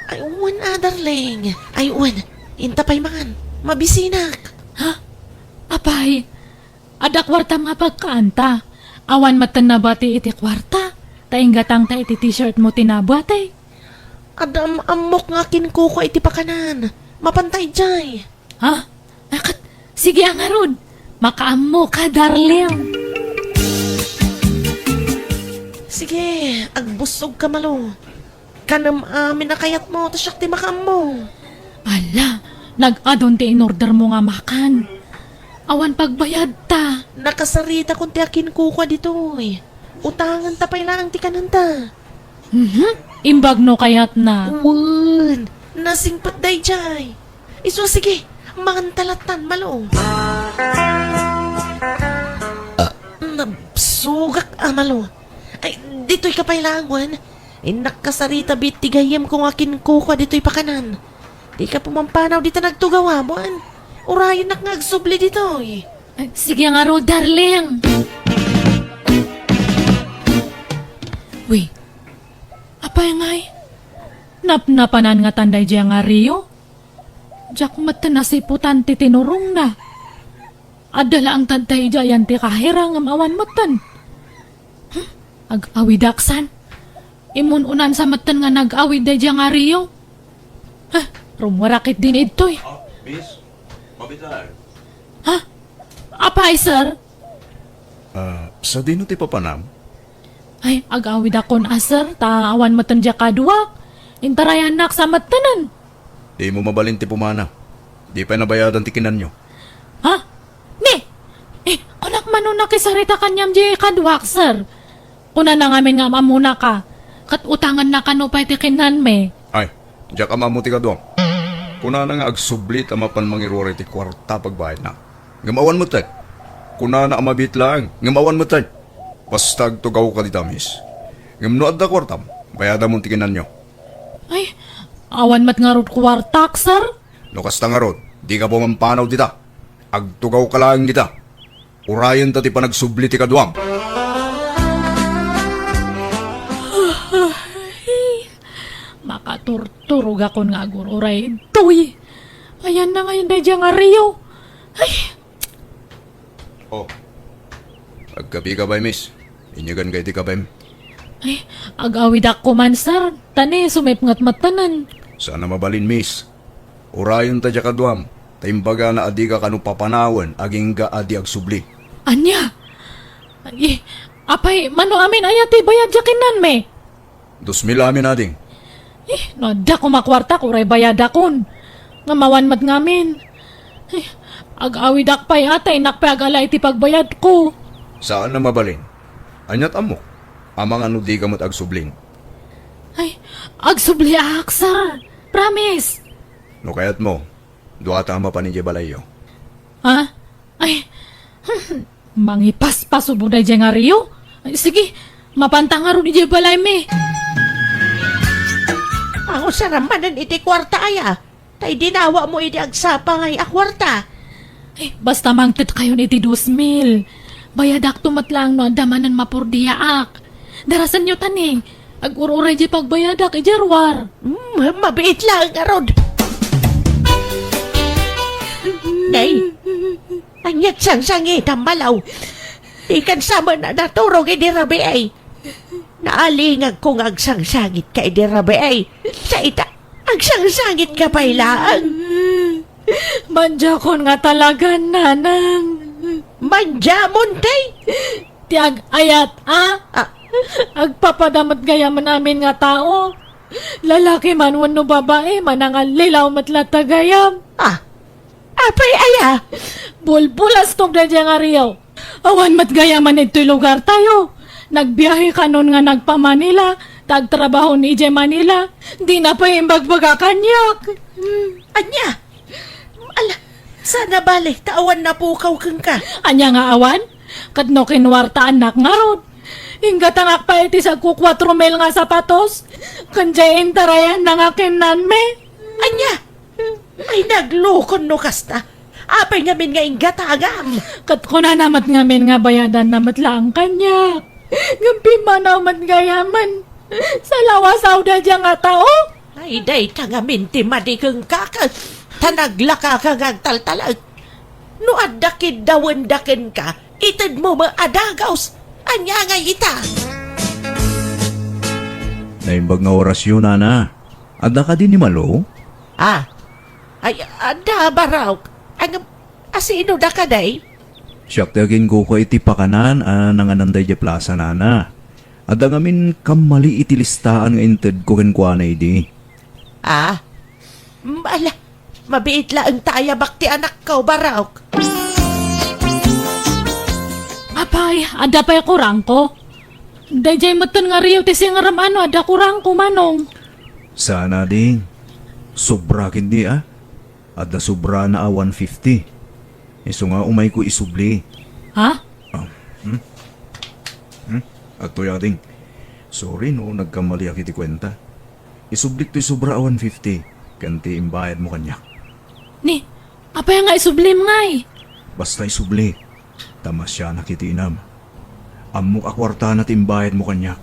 Ay, wan darling. Ay, wan. Intapay man. Mabisinak. Apay, ada kwarta nga pagkaanta. Awan matan na ba ti iti kwarta? Taing gatang ta iti t-shirt mo tinabate. Adam amok nga kinkuko iti pakanan. Mapantay jay. Ha? Akat, sige nga ron. Makaamo ka, darling. Sige, agbusog ka malo. Kanam amin na kayat mo, tasyak ti makam mo. Ala, nag-adon ti in-order mo nga makan. Awan pagbayad ta. Nakasarita kung ti akin kuko dito eh. Utangan tapay lang ti kananta. Imbag no kayat na. Wan, nasingpat day jay. Iso sige, mangantalatan malo. Nabsugak malo. Ay, dito'y kapailangan. Nakasarita bit tigayam kung akin kuko dito'y pakanan. Di ka pumampanaw dito nagtugawa, buwan. Urayon nagsubli dito eh. Ay, sige nga ro, darling. Uy, apay ngay. Napnapanan nga tanday diya nga Rio. Diyak matanasiputan ti tinurong na. Adala ang tanday diya yan ti kahirang ang awan matan. Ag-awidaksan. Imununan sa matan nga nag-awid day diya nga Rio. Rumurakit din ito eh. Miss, mabitar. Apay, sir? Sa dino ti papanam? Ay, ag-awid akon sir. Taawan matan diya kaduak. Intarayan nak sa matanan. Di mo mabalin ti pumana. Di pa nabayadan ti kinan nyo. Ha? Ni! Kunak manuna kisarita kanyam di kaduak, sir. Kuna na ngamin nga mamuna ka. Kat utangan na kanupay ti kinan me. Ay, diyak ka mamuti ka doon. Kuna na nga agsublit ang mapan mangirore ti kwarta pagbayad na. Ngamawan mo tay. Kuna na amabit lang. Ngamawan mo tay. Basta tugaw ka dita, miss. Ngamnoad da kwartam. Bayadan mo ti kinan nyo. Ay, awan mat nga rod kwartak, sir. Lukas ta nga rod. Di ka pumampanaw dita. Agtugaw ka lang dita. Urayan ta ti panagsublit ti kaduam. Makaturturog akon nga agururay. Tuy! Ayan na ngayon na dyan nga Rio. Ay, Oh. Agkapi ka ba, miss? Inyagan kay ti kabem. Ay, agawid ako man, sir. Tani, sumipngat matanan. Sana mabalin, miss. Urayon ta dya kaduam. Taimbaga na adi ka kanu papanawan, aging ga adi ag subli. Anya? Ay, apay, mano amin ayati bayad yakinan me. 2,000 amin ading. No, da ko makwarta, kuray bayad akon. Ngamawan mat ngamin. Ay, agawid akpay atay, nakpay agalay ti pagbayad ko. Saan na mabalin? Anyat amok. Amang ano di ka mo't ag subling. Ay, agsubli ak, sir. Promise. No kayat mo, duwa tama pa ni Jebalayo. Ha? Ay, mangipas pa subod na dyan nga Rio. Ay, sige, mapantang nga rin ni Jebalay me. Ako saramanan iti kwarta aya. Tay dinawa mo iti agsapa ngay akwarta. Ay, basta mangtit kayo ni ti 2,000. Bayadak tumatlang no, damanan mapurdiya ak. Darasan nyo tani. Ag-ururay di pagbayadak, ijarwar. Mabiit lang arod. Nay, anyat sang-sangit ang malaw. Ikan sama na naturog idirabi ay. Naalingag kong agsangsangit ka idirabi ay. Sa ita, agsangsangit ka pailaan. Manja kon nga talaga, nanang. Manjamon tay. Tiag ayat, ah? Ah, Agpapadamat gayaman namin nga tao. Lalaki man wano babae, manangal lilaw matla tagayam. apay aya. Bulbulas tog na dyan nga Rio. Awan mat gayaman ito'y lugar tayo. Nagbiyahe ka nun nga nagpa-Manila, tagtrabaho ni Ije Manila, di na pa yung bagbaga-kanyak. Anya. Ala, sana balik tawan na pukaw kang ka. Anya nga awan, kadno kinwarta anak nga rod. Hingga tangak pa iti sa ku 4 mil nga sapatos, kanjayin tarayan na nga kinan me. Anya. Ay naglukon no kasta. Apay ngamin nga ingatagam. Kat ko na namat ngamin nga bayadan namat lang kanyak. Gampi man namat gayaman. Sa lawasaw da dyan nga tao. Ay day tangamin ti madikeng kakag. Tanaglaka kang agtaltalag. No adakid dawen daken ka, itid mo maadagaws. Anya nga ita. Naimbag nga orasyon, Nana. Ada ka din ni Malo? Ay ada baraw. Ang asino da ka day? Siyak tagin ko ko iti pakanan nangananday di plaza, Nana. Ada ngamin kamali iti listaan nga inted ko kenkwana idi. Ala, mabiit lang taya bakti anak ka baraw. Apay, ada pa yung kurang ko. Dayjay matan nga Rio ti singaram ano, ada kurang ko manong. Sana ding. Sobra kindi Ada sobra na 150. Iso nga umay ko isubli. Ha? Ato yating. Sorry no, nagkamali ako iti kwenta. Isublik to'y sobra 150. Kanti imbayad mo kanya. Ni, apay nga isublim ngay. Basta isubli. Tamas siya nakitinam. Amok akwarta na timbayad mo kanya.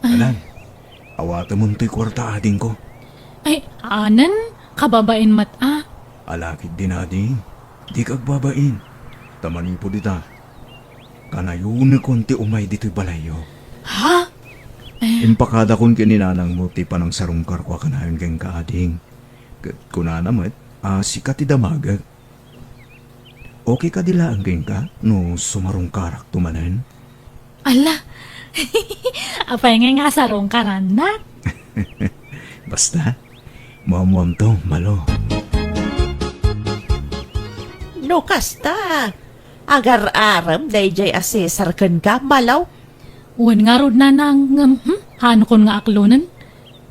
Alan, awata mo to'y kwarta ading ko. Ay, anan, kababain mat Alakid din ading. Di kagbabain. Tamanin po dita. Kanayo na konti umay dito'y balayo. Ha? Impakada kon kininanang mo ti panang sarungkar ko kanayon keng kaading. Kunanamat, sikat ti damagag. Okay ka dila ang keng ka no sumarungkarak tumanan? Ala, apay nga sarong karanak. Basta, muam-muam to, Malo. No kasta. Agar-aram dayjay asesar kan ka malaw. Uwan nga rod na nang, hanukon nga aklonan.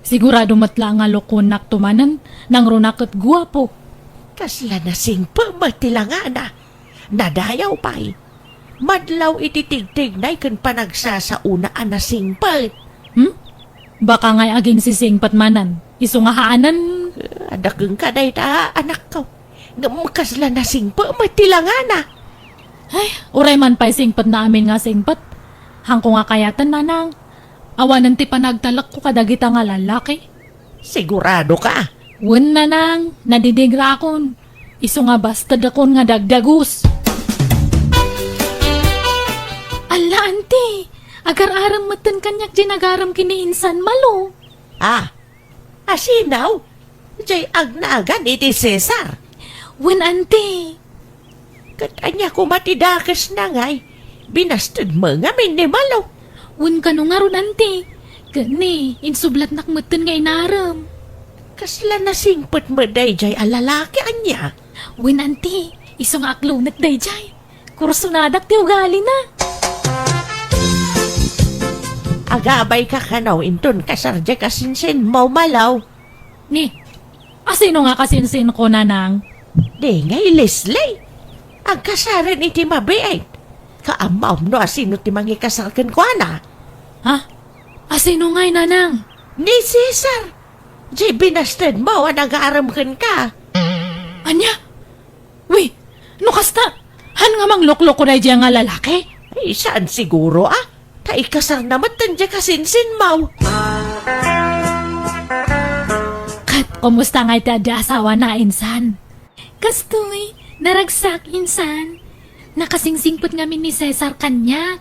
Sigurado matla nga lokon nak tumanan, nang runak at guwapo. Kasla na singpa matilangana. Nadayaw pa'y. Madlaw ititigtig na ikan panagsasauna na singpa. Baka nga'y aging sising patmanan. Iso nga haanan. Adakeng ka na ita, anak ko. Kasla na singpa matilangana. Ay, uray man pa'y singpat na amin nga singpat. Hangko nga kayatan nanang. Awanan ti panagtalak ko kadagita nga lalaki. Sigurado ka. Wen nanang, nadidigra akon. Iso nga basta dakon nga dagdagus. Ala, Agar-aram matan kanyak ginagaram kiniinsan malo. Asinaw? Jay agnagan iti Cesar. Wen ante. Katanya ko matidakas na ngay. Binastad mo nga minimalo. Wen kano nga ron ante. Gani, insublat nak matan nga inaram. Kasla nasingpot mo day jay alalaki anya. Wen ante, iso nga aklunat day jay. Kursunadak ti ugali na. Agabay ka kanaw inton kasarja kasinsin mo malaw. Ni, asino nga kasinsin ko nanang? Di ngay Leslie. Ang kasaran iti mabiay. Kaamaw no asino ti mangikasarkan ko na. Ha? Asino nga'y nanang? Ni Cesar. Jay binastad mo nag-aaramkan ka. Anya? Uy, no kasta? Han nga mang luklok ko na diya nga lalaki? Ay, saan siguro Taikasar naman tandya kasinsin mo. Kat, kumusta nga iti asawa na insan? Kastoy, naragsak insan. Nakasingsingpot ngamin ni Cesar kanyak.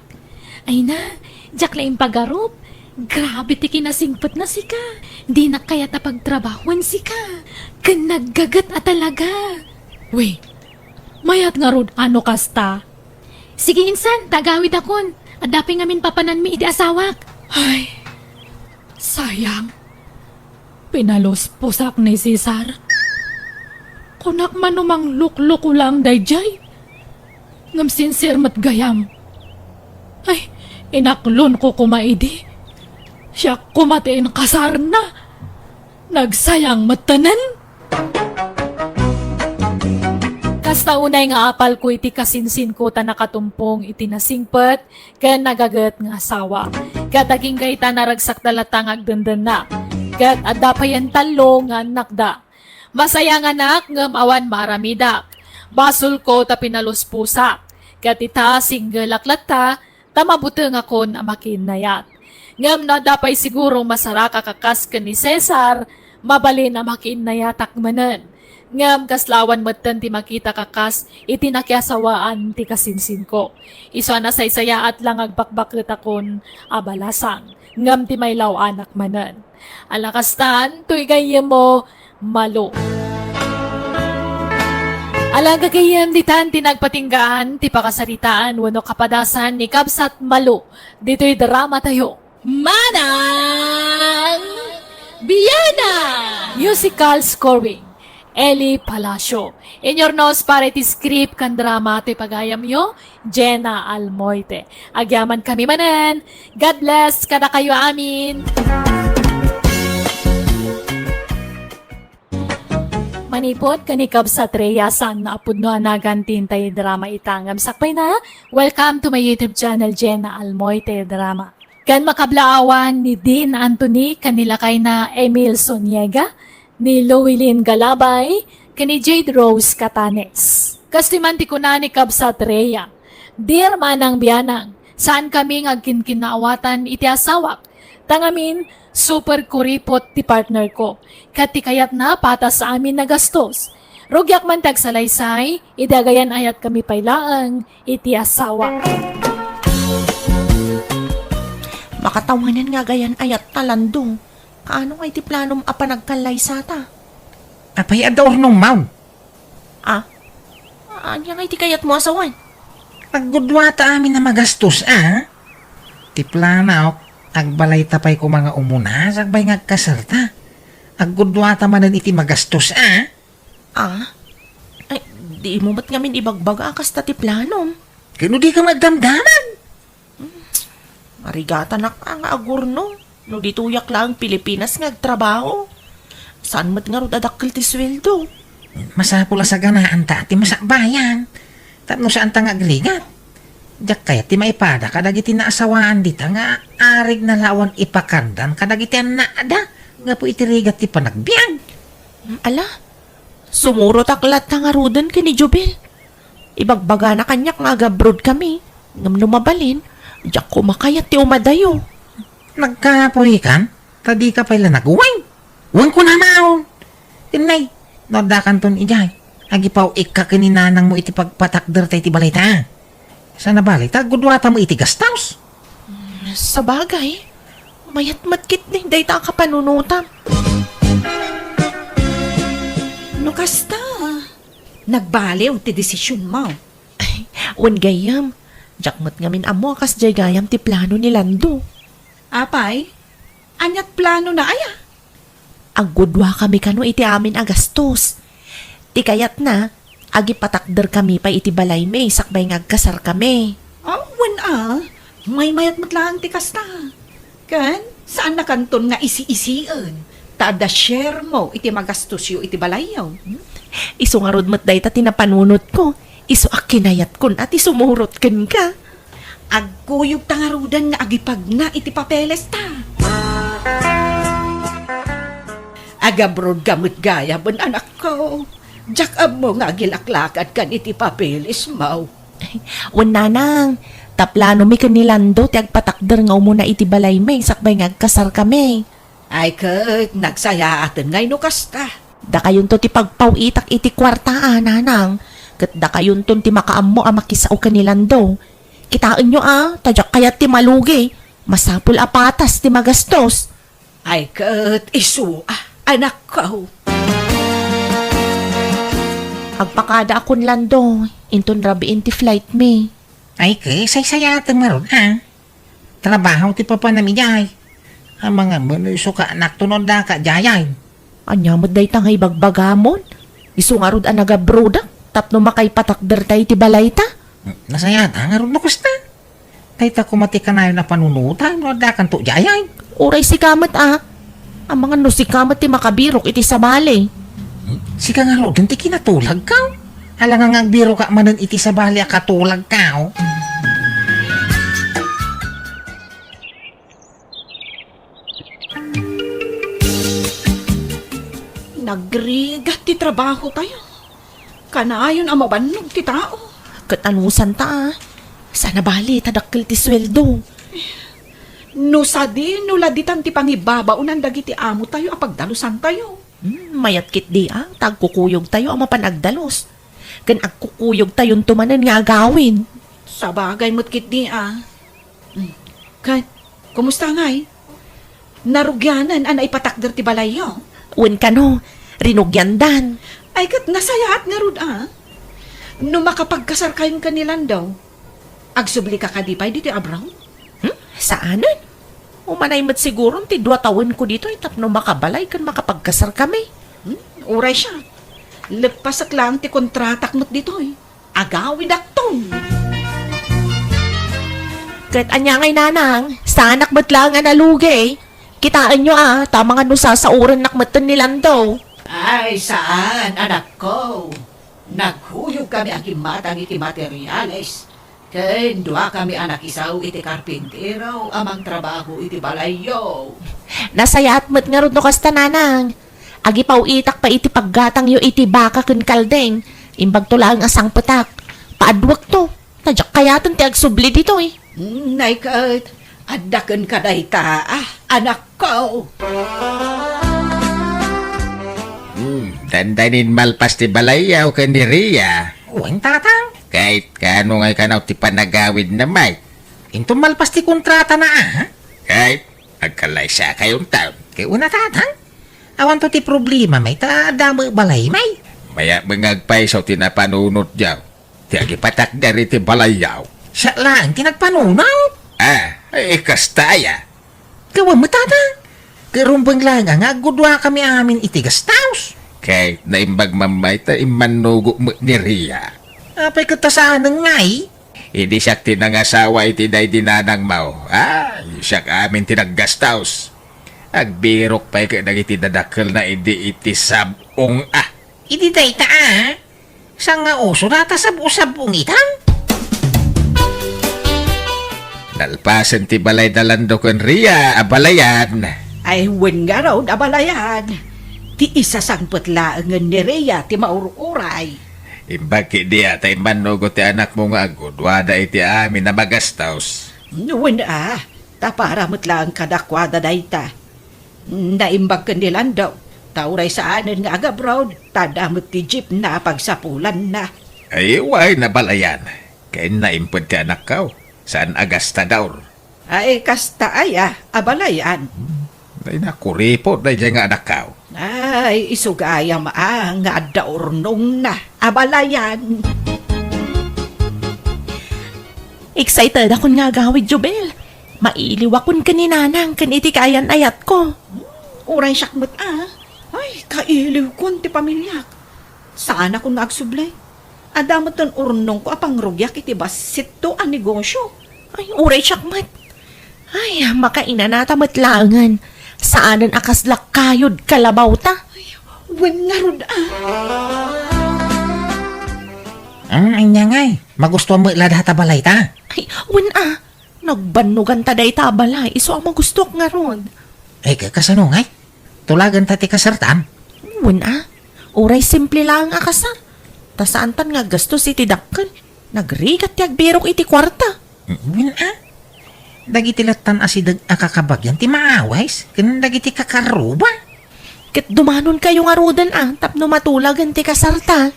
Ay na, jak laing pagarup. Grabe ti kinasingpot na sika. Di na kaya tapagtrabahuan sika. Kanaggagat talaga. Uy, mayat nga rod ano kasta? Sige insan, tagawid akon. Adapi ngamin papanan mi iti asawak. Ay, sayang. Pinalosposak ni Cesar. Kunak manumang luklok lang dayjay. Ngam sincere mat gayam. Ay, inaklon ko kumaidi. Siya kumatiin kasar na. Nagsayang matanan. Kasta unay nga apal ko iti kasinsin ko ta nakatumpong iti nasingpet ken nagagat nga asawa. Kataging kayta naragsak talatang agdandan na. Kat adapayan talo nga nakda. Masaya nga nak ngam awan maramida. Basol ko ta pinaluspusa. Kat ita single aklata tamabuteng akon amakin nayat. Ngam na dapay siguro masara kakakas ka ni Cesar mabalin amakin nayatak manen. Ngam kaslawan matan ti makita kakas iti nakiasawaan ti kasinsin ko. Iso na saysaya at lang agbakbakit akon abalasang. Ngam ti may law anak manan. Alakastan, tuy gayem mo, malo. Alaga kayem di tan tinagpatinggaan, ti pakasaritaan, wano kapadasan ni Kabsat Malo. Dito'y drama tayo. Manang Biyana! Musical scoring. Eli Palacio. In your nose para iti script kan drama ti pagayam yo, Jenna Almoite. Agyaman kami manen. God bless kada kayo amin. Manipot kanikab sa Treya san na apudno anagan tintay drama itangam sakpay na. Welcome to my YouTube channel Jenna Almoite Drama. Kan makablaawan ni Dean Anthony kanila kay na Emil Soniega, ni Llewellyn Galabay, kani Jade Rose Catanes. Kastiman ti kunani kab sa Treya. Dear Manang Biyanang, saan kami ngagkinkinawatan iti asawak? Tangamin, super kuripot ti partner ko. Kati kayat na patas sa amin na gastos. Rugyak man tagsalaysay, idagayan ayat kami pailaang iti asawak. Makatawanan nga gayan ayat talandong. Kaano nga iti planom apanagkalay sata? Apay ador nung maw. Anya nga iti kayat mo asawan? Aggudwata amin na magastos, Ti planaw, agbalay tapay ko mga umuna, sagbay ngagkasarta. Aggudwata manan iti magastos, Ay, di mo ba't ngamin ibagbaga kasta ti planom? Kano di ka magdamdaman? Arigata na ka nga agurno. No di tuyak lang Pilipinas nga agtrabaho. Saan mat nga ro dadakkel ti sweldo? Masapula sa ganaan ta, ti masakbayan. Tapno saan ta nga agligat. Diyak kaya ti maipada kadagiti naasawaan dita nga arig na lawan ipakandan kadagiti naada nga po itirigat ti panagbiag. Ala, sumuro taklat na nga rudan ka ni Jubel. Ibagbaga na kanyak nga agabrod kami. Ngam lumabalin, diyak kumakayat ti umadayo. Nagkapurikan, tadi ka pala nagwang. Wang ko na maon. Tinay, nordakan ton ijay. Agipaw ikka kininanang mo iti pagpatakder tayo iti balita. Sana balita, gudwata mo iti gastaws. Sa bagay, mayat matkit ni dayta ang kapanunutam. No kasta, nagbaliw ti desisyon mo. Wan gayam, jakmat ngamin amo kas jay gayam ti plano ni Lando. Apay, anyat plano na aya. Agudwa kami kano iti amin agastos. Ti kayat na, agi patakder kami pa iti balay may sakbay ngagkasar kami. May mayat matlaan ti kasta. Kan, saan na kanton nga isi-isian? Tada share mo, iti magastos yu, iti balayaw. Iso nga rod mat dayta tinapanunot ko. Iso akinayat kun at isumurot ken ka. Agkuyog tangarudan nga agipag na iti papeles ta. Agabrod gamit gaya ban anak ko. Jak mo nga gilaklakad kan iti papeles mo. Wan nanang, taplano mi kanilando ti agpatakder nga umuna iti balay may sakbay ngagkasar kami. Ay kat, nagsaya atin ngay no kasta. Da kayon to ti pagpawitak iti kwarta nanang. Kat da kayon to ti makaammo a makisao kanilando. Kitaan nyo tadyak kayat ti malugi. Masapul apatas ti magastos. Ay kat, anak ko. Agpakada akon lando, inton rabiin ti flight me. Ay say-sayatan maron ha. Trabaho ti papanamijay. Ang mga manuso ka anak tunod da ka jayay. Anya mo day tangay bagbagamon. Isungarod ang nagabrodak, tapno makay patakder tayo ti balay ta. Nasayata nga ron nukusta. Kahit ako matikanayo na panunutan, no da kan to jayay. Uray si kamat Ang mga no si kamat ti makabirok iti sabali. Sika nga ron, ti kinatulag ka. Alang nga biro ka manan iti sa bali a katulag ka. Nagrigat ti trabaho tayo. Kanayon ang mabannog ti tao. Katanusan ta Sana bali, tadakkel ti sweldo. No sadi, no laditan ti pangibabaunan dagiti amo tayo apagdalusan tayo. Mayat kit di tagkukuyog tayo ang mapanagdalos. Kan agkukuyog tayon tumanan nga agawin. Sa bagay mo't kit di Kan, kumusta ngay? Narugyanan ang ipatakder ti balayo. Wen kano, rinugyandan. Ay kat nasayaat nga rud No makapagkasar kayong kanilan daw. Agsubli ka kadipay dito abraw? Saanan? Umanay mat siguro ti 2 taon ko dito tapno makabalay kan makapagkasar kami. Uray siya. Lagpasak lang ti kontratak mo't dito Agawin akton. Kahit anya ngay nanang, sa anak mat lang nga nalugi. Kitaan nyo tama nga no sasauran nakmatan nilang daw. Ay, saan, anak ko? Naghuyog kami ang himatang iti materyales. Ken dua kami anak isaw iti karpintero, amang trabaho iti balayo. Nasayat mat nga ron no kasta nanang. Agi paw itak pa iti paggatang yo iti baka ken kaldeng. Imbag to lang asang petak. Paadwak to. Tadyak kayatan ti agsubli dito Naikat, adaken ka day ta, anak ko. Dandanin malpas ti balayaw kan diriya. Uwang tatang. Kahit kano ngay kanaw ti panagawid na may. Into malpas ti kontrata na Kahit agkalay siya kayong taon. Kaya una tatang. Awan to ti problema may damo balay may. Maya mangagpay sa tinapanunot jaw. Ti agipatak dari ti balayaw. Siya lang tinagpanunaw. Kastaya. Kawan mo tatang. Karumbang lang nga agudwa kami amin iti gastaus. Kahit naimbag mamay ta imanugo mo ni Ria. Apay katasanang ngay. Hindi siya tinangasawa iti day dinanang mau. Siya amin tinaggastaus. Agbirok pa'y ka nagiti dadakil na hindi iti sabong Idi day ta Sang nga oso nata sab-usabong itang. Nalpasan ti balay dalando kon Ria, abalayan. Ay, wen nga raw abalayan. Ti isa sang putla ang ni Rhea ti maururay. Imbag diya tay manugo ti anak mo nga agod, wada iti amin na magastaus. Wen tapara mo't lang kadakwada dayta. Naimbag kandilan daw. Tauray saanan nga agabrod, tadamot ti jeep na pagsapulan na. Ay, way na balayan. Kaya naimpod ti anak kaw. Saan agasta daw? Ay, kasta ay abalayan. Ay nakuripot, day nga nakaw. Ay, isugaya nga daurnong na. Abalayan. Excited ako nga gawid, Jubel. Mailiw akon kaninanang kaniti kayan ayat ko. Uray syakmat Ay, kailiw ko ti pamilyak. Saan ako nagsublay? Adamot ton urnong ko apang rugyak iti basit to ang negosyo. Ay, uray syakmat. Ay, makaina na tamatlangan. Saanan akaslak kayod kalabaw ta? Wen nga rod Ay niya ngay. Magustuhan mo ilada balay ta. Ay, wen nagbanugan ta day tabalay. Iso ang magustok nga ron. Ay kasano ngay? Tulagan ta ti kasartan. Wen uray simple lang ang akasar. Ta saan tan nga gastos iti dakkel. Nagrigat tiyag birok iti kwarta. Win Dagiti latan asidag akakabagyan ti maaways. Kanan dagiti kakaruba. Ket dumanon kayo nga rodan tapno matulagan ti kasarta.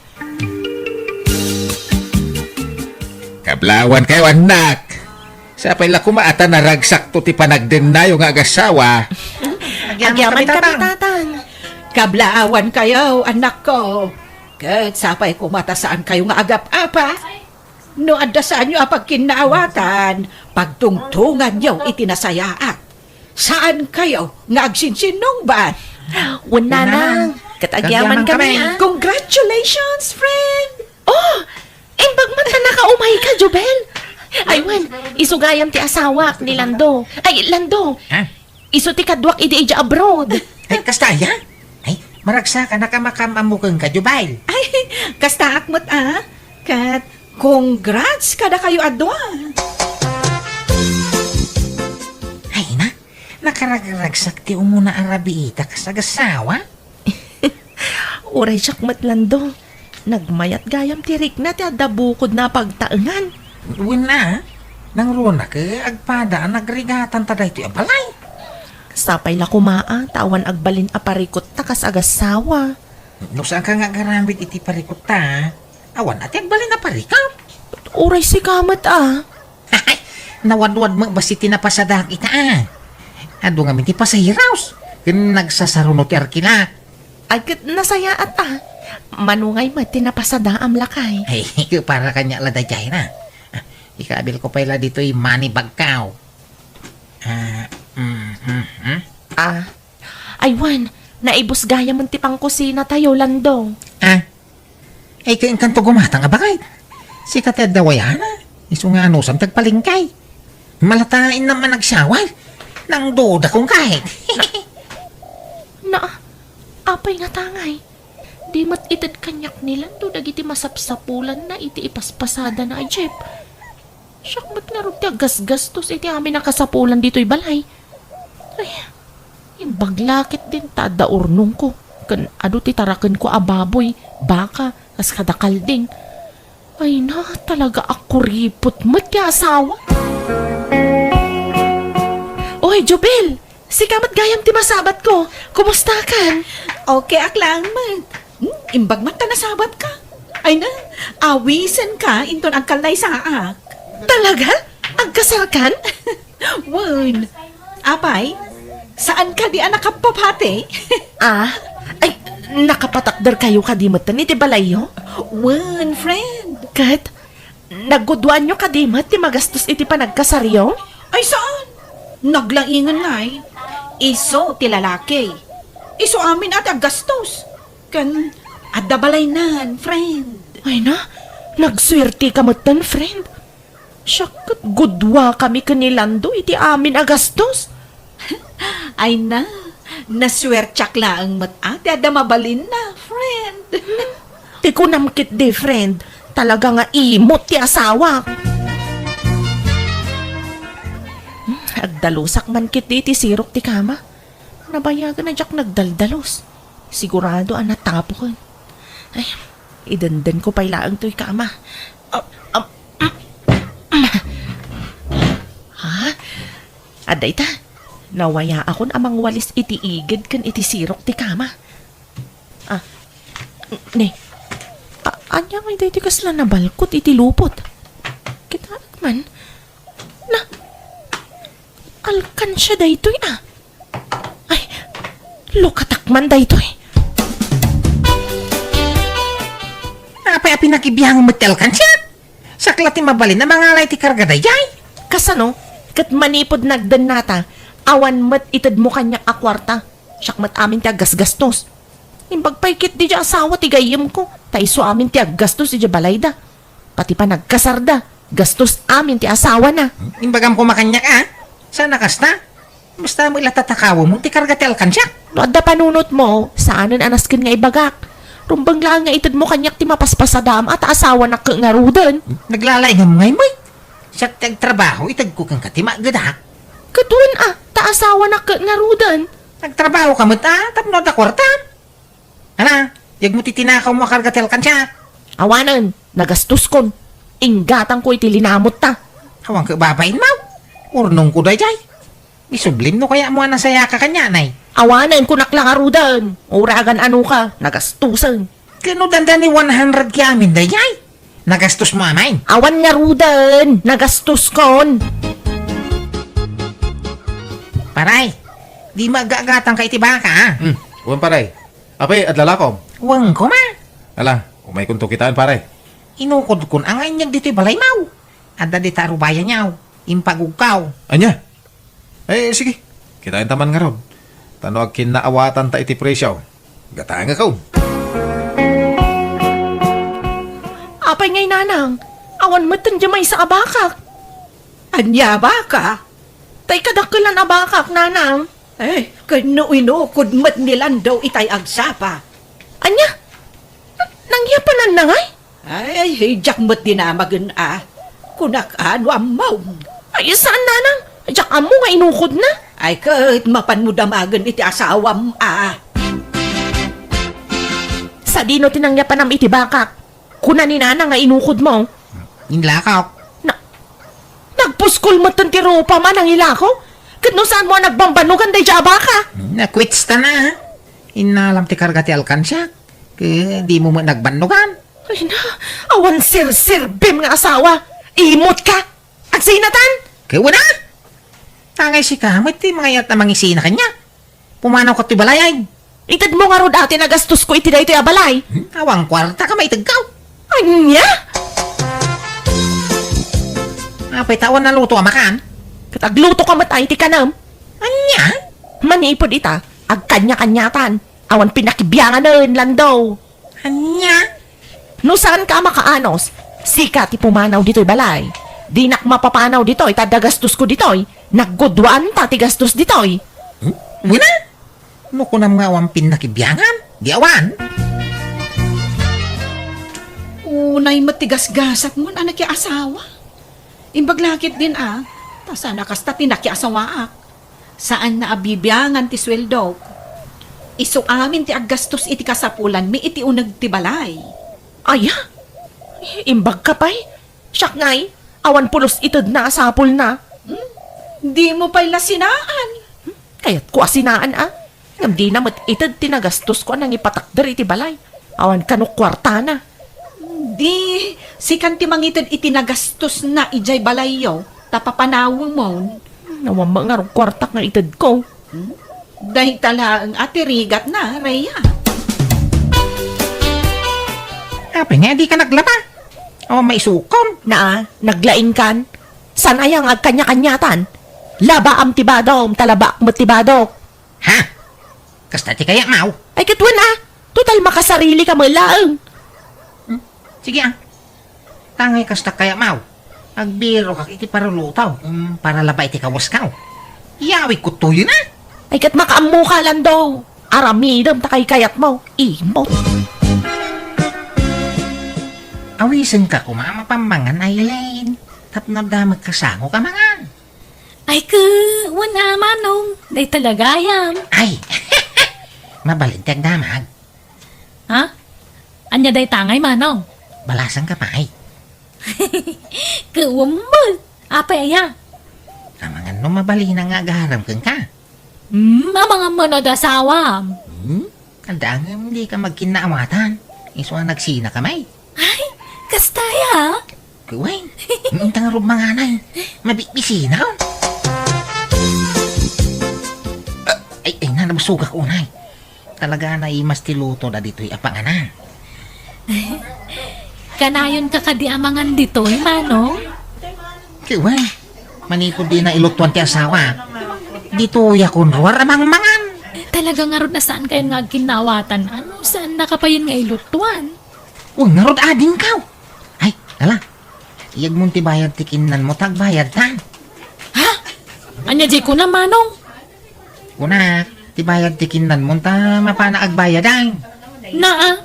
Kablawan kayo, anak. Sa pala kumaata na ragsak to ti panagden na yung agasawa. Agyaman kami tatang. Kablaawan kayo, anak ko. Kat sapay kumata saan kayo nga agap-apa. No adasaan nyo apag kinaawatan, pagtungtungan nyo itinasayaat. Saan kayo nga agsinsinong ba? Wala nang. Katagyaman kami. Congratulations, friend! Oh! Imbag man ta nakaumay ka, Jubel. Ay, wan, isugayam ti asawa ni Lando. Ay, Lando. Iso ti kadwak iti ija abroad. Ay kastaya? Ay maragsa ka nakamakamamukang ka Jubay. Ay, kasta akmat Kat, congrats kada kayo adwa. Ay na. Nakaragagsak ti umuna arabiita kasagasawa. Uray syakmat, Lando. Nagmayat gayam ti Rikna ti adabukod na pagtaengan. Win nang runa ka agpada nagrigatan ta dayto balay. Sapay la kumaa, tawan agbalin aparikot ta kas agasawa. No saan ka nga garambit iti parikot ta? Awan ati agbalin na parikot. Uray si kamat Ay, nawadwad mo basi tinapasadak ita Ado nga minti pa sa hiraus. Kin nagsasarunot ti arkila. Ay kat nasaya at manungay mati napasada am lakay. Ay, para kanya la dayay na. Ikabil ko pala dito money bag kao. Ay wan, naibos gaya man ti pang kusina tayo, Lando. Ay kain kanto gumatang abakay. Si katad dawayana. Iso nga ano sam tagpalingkay. Malatain naman nagsawal. Nang duda kong kahit. Apay nga tangay. Di mat itad kanyak ni Lando dagiti masapsapulan na iti ipaspasada na ay jeep. Siyak mat nga rin ti gasgastos iti amin nakasapulan dito'y balay. Ay, imbaglakit din tada urnong ko. Kan ado ti taraken ko ababoy, baka, kas kadakalding. Ay na, talaga ako ripot mat ti asawa. Oy, Jubel! Si kamat gayam ti masabat ko. Kumusta kan? Okay, aklang man. Imbag man ta nasabat ka. Ay na, awisan ka inton agkalay sa Talaga? Agkasal kan? Wan. Apay, saan ka di anak kapapate? Ay, nakapatakder kayo kadimatan iti balayo? Wan, friend. Kat, nagudwan nyo kadimat ti magastos iti panagkasaryo? Ay, saan? Naglaingan nga Iso ti lalaki. Iso amin at agastos. Kan, adabalay nan, friend. Ay na, nagswerte ka matan, friend. Siyakat gudwa kami kanilando iti amin agastos. Ay na, naswertsak lang mat-ate ada mabalin na, friend. Ti ko namkit de, friend. Talaga nga imot ti asawa. Agdalusak man kit di ti sirok ti kama. Nabayagan na jak nagdaldalos. Sigurado ang natapon. Ay, idandan ko pailaang to'y kama. Ha? Aday ta, nawaya akon amang walis iti igid kan iti sirok ti kama. Anya may dahi kasla na balkot iti lupot. Kita man. alkansya daytoy ah. Ay, lukatakman daytoy. Apay pinakibiyang matalkan siya. Saklati mabalin na mga alay ti karga dayay. Kasano, kat manipod nagdan nata, awan mat itad mo kanyak akwarta. Siyak mat amin ti gasgastos. Imbagpaykit di dya asawa ti gayem ko. Taiso amin ti gastos di dya balayda. Pati pa nagkasarda, gastos amin ti asawa na. Imbagam ko makanyak Sana kasta? Basta mo ilatatakawa mo ti karga ti alkansya. No, adda panunot mo, saanan anaskin nga ibagak. Rumbang lang nga itad mo kanyak ti mapaspasadam at asawa na nga rudan. Naglalay nga mga imoy. Sa tagtrabaho, itag ko kang katima gada. Kadun ta asawa na nga rudan. Nagtrabaho ka mo tapno da kwarta. Ana, yag mo titinakaw mo kargatel kan siya. Awanan, nagastos kon. Inggatang ko iti linamot ta. Hawang ka babain mo. Urnong ko dayay. Isublim no kaya mo na saya ka kanya, nay. Awanan ko naklangarudan. Uragan ano ka, nagastusan. Kano dandan ni 100 kiamin dayay. Nagastos mo amay. Awan nga rudan, nagastos kon. Paray, di magagatang ka itiba ka. Uwan paray. Apay, at lalakom. Huwag ko ma. Ala, umay kunto kitaan paray. Inukod kun ang anyag dito balay mau. Ada di tarubaya niyaw. Impagugkaw. Anya? Eh, sige. Kitain taman nga ron. Tano ag kinaawatan ta iti presyaw. Gataan nga kaw. Apay ngay nanang, awan matan dya may sa abakak. Anya ba ka? Tay kadakalan abakak, nanang. Kano inukod mat nilan daw itay agsapa. Anya? Nangyapanan na ngay? Ay, hijak mat dinamagan Kunak ano amaw. Ay, saan nanang? Diyak amo nga inukod na. Ay, kahit mapan mo damagan iti asawam Sa dino tinangyapan am iti bakak. Kuna ni nanang nga inukod mo. Inlakaw. Nagpuskol mo tan ti ropa man ang ilako. Kano saan mo nagbambanugan day dya baka? Nakwits ta na. Inalam ti karga ti alkansya. Kaya di mo nagbanugan. Ay na, awan sir-sirbim nga asawa. Imot ka. Agsinatan. Kaya wala. Tangay si kamit ti mga yat na mangisina kanya. Pumanaw ka ti balayay. Itad mo nga ro dati nagastos ko iti dayto abalay. Awang kwarta ka maitagkaw. Anya? Apay tawan na luto amakan. Katagluto ka matay ti kanam. Anya? Manipod ita, agkanya-kanyatan. Awan pinakibiyangan na rin lang daw. Anya? No saan ka makaanos? Sika ti pumanaw dito'y balay. Di nak mapapanaw dito'y, tadagastos ko dito'y. Naggudwaan ta ti gastos dito'y. Wala. No kunam nga awang pinakibiyangan. Di awan. Unay matigas-gasat mo na nakiasawa. Imbaglakit din Tasana kasta tinakiasawaak. Saan na abibiyangan ti sweldo? Iso amin ti aggastos iti kasapulan mi iti unag ti balay. Aya, imbag ka pa'y. Siyak nga'y, awan pulos itod na asapul na. Di mo pala sinaan. Kaya't ko asinaan Ngam di na mat itod tinagastos ko nang ipatakder iti balay. Awan kanok kwarta na. Di, si kanti mangitid itinagastos na ijay balayo. Tapapanawang mo. Nawan mga rong kwartak nga itod ko. Dahil tala ang atirigat na, Rhea. Apay nga di ka naglaba. O may sukom. Na, naglaing kan. San ayang agkanya-kanyatan? Laba am tibadom, talabak mo tibadok. Ha? Kasta ti kaya mau. Ay katwan total makasarili ka mo laang. Sige Tangay kasta kaya mau. Agbiro kak iti parulutaw. Para labay ti kawas kao. Yawi ko tuyo na. Ay kat makaamu ka lang daw. Aramidam takay kayat mo. Imot. Awisan ka kumama pamangan Aileen. Tapno da magkasango ka mangan. Ay wala manong. Day talagayam. Ay, mabalintag damag. Ha? Anya day tangay manong. Balasan ka pa ay. Kuwambol. Apay aya. Kamangan no mabali na nga agaharam kang ka. Mga manod asawam. Kandang hindi ka magkinaawatan. Iso ang nagsina ka may. Ay, kastaya. Kuway, intang rub mga anay. Mabibisina. nabusugak unay. Talaga na imas tiluto na dito'y apanganan. Kanayon ka kadiamangan dito, manong? Kiwan, manipod din na ilutuan ti asawa. Dito yakon ruwar amang mangan. Talaga nga ron na saan kayo nga ginawatan? Ano, saan nakapayin nga ilutuan? Huwag nga rod ading kaw. Ay, ala. Iyag mong tibayad tikinan mo tagbayad tan. Ha? Anya di ko na, manong? Kuna, tibayad tikinan mo ta mapana agbayad ay. Naa,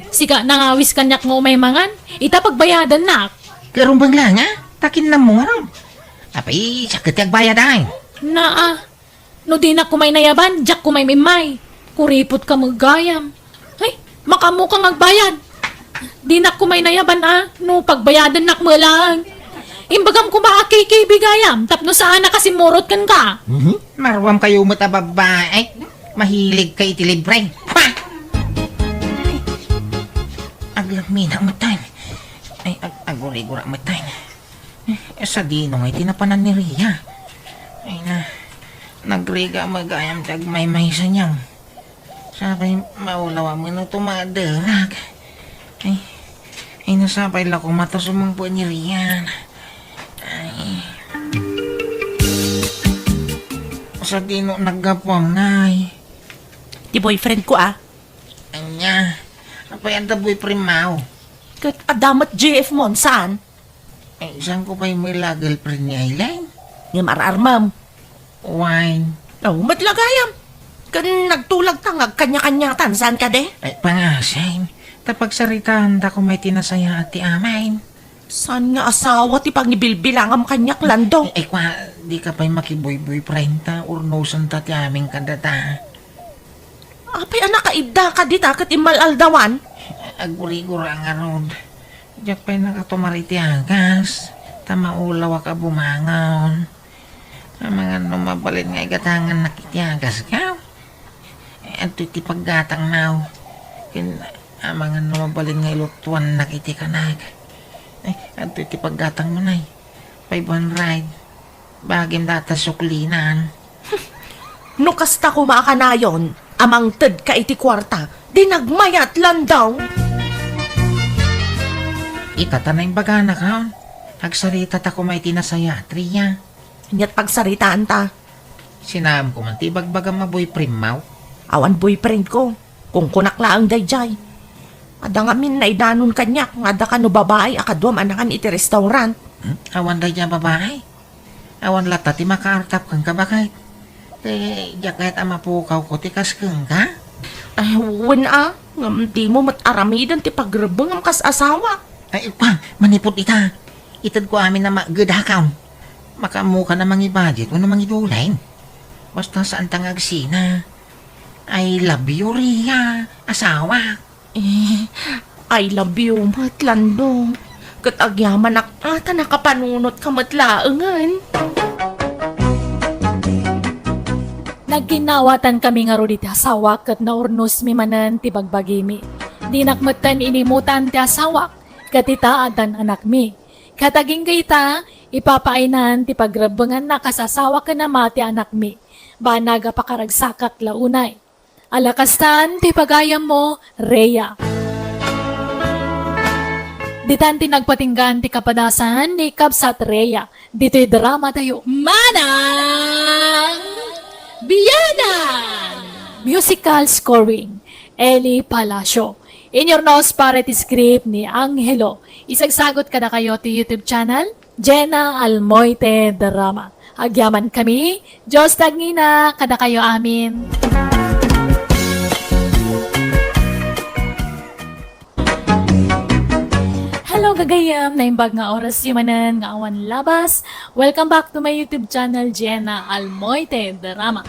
siga nangawis kanyak nga may mangan. Itapagbayadan na. Karong bangla nga, takinan mo nga ron. Apay, sakit agbayad ay. Naa, no di na kumay nayaban, jak kumay mimay. Kuripot ka magayam. Ay, makamu kang agbayad. Di na kumay nayaban no pagbayadan nak mo lang. Imbagam ko ba kay bigayam, tapno saan na kasi murot kan ka. Marwam kayo mo ta babae. Mahilig kay itilibre. Ha! Aglamina matay. Ay, aguri-gura matay. Sa dinong ay tinapanan ni Ria. Ay na, nagriga magayam tag may sa niyang. Sabay maulawa mo na tumadarag. Ay nasapay lang kung matasumang po ni Rian. Ay. Sa dino nagapwang ngay. Di boyfriend ko Anya, apa yan da boy primaw? Kat adamat JF mo, saan? Ay, saan ko pa yung may lagal pre ni Aileen? Nga mararmam. Wine. Oh, matlagayam. Kan nagtulag tangag kanya-kanyatan, saan ka de? Ay, pangasin. Tapag saritaan da ko may tinasaya at ti amain. Saan nga asawa ti pangibilbilangam kanyak landong? Ay, kwa, di ka pa'y makiboy-boyfriend ta, urnosan ta ti aming kadata. Apay anak kaibda ka di kat imalaldawan? Aguri-gura nga ron. Diyak pa'y nakatumari ti agas. Tamaulawa ka bumangon. Ang mga numabalin nga igatangan nakitiagas ka. At ti paggatang now. Ang mga numabalin nga ilutuan nakiti ka nag. At ti paggatang mo na 500. Bagim data suklinan. No kasta ko maakanayon, amang ted ka iti kwarta, di nagmayat landaw. Itatanay baga na ka. Agsarita ta ko may tinasaya, Tria. Nyat pagsaritaan ta, Sinam ko man ti bagbaga maboy primaw. awan boyfriend ko, kung kunakla ang dayjay. Ada nga min na idanon kanyak, nga da ka no babae, akadwam anakan iti restaurant. Awan day dyan babae. Awan lata ti makaartap kang kabakay. Diyak kahit ama pukaw ko ti kaskeng ka. Ay, wen ngam di mo mataramidan ti pagrebeng ang kas asawa. Ay, pa, manipot ita. Itad ko amin na magudakaw. Makamu ka na mangi budget o na mangi dulain. Basta saan tangagsina. I love you, Ria. Asawa. I love you, matlandong. Kat agyaman ata nakapanunot ka matlaengan. Nagginawatan kami nga ro di ti asawa kat naurnos mi manan ti bagbagimi. Di nakmatan inimutan ti asawa kat itaadan anak mi. Kataging kita, ipapainan ti pagrebengan na kasasawa ka na mati anak mi. Banaga pakaragsakak launay. Alakastan ti pagayam mo, Rhea. Ditan ti nagpatinggan ti kapadasan ni Kabsat Rhea. Dito'y drama tayo. Manang Biyanan! Musical scoring, Eli Palacio. In your nose para ti script ni Angelo. Isagsagot ka na kayo ti YouTube channel, Jenna Almoite Drama. Agyaman kami, Diyos tagngina, kada kayo amin. Hello gagayam, naimbag nga oras yumanan nga awan labas. Welcome back to my YouTube channel, Jenna Almoite Drama.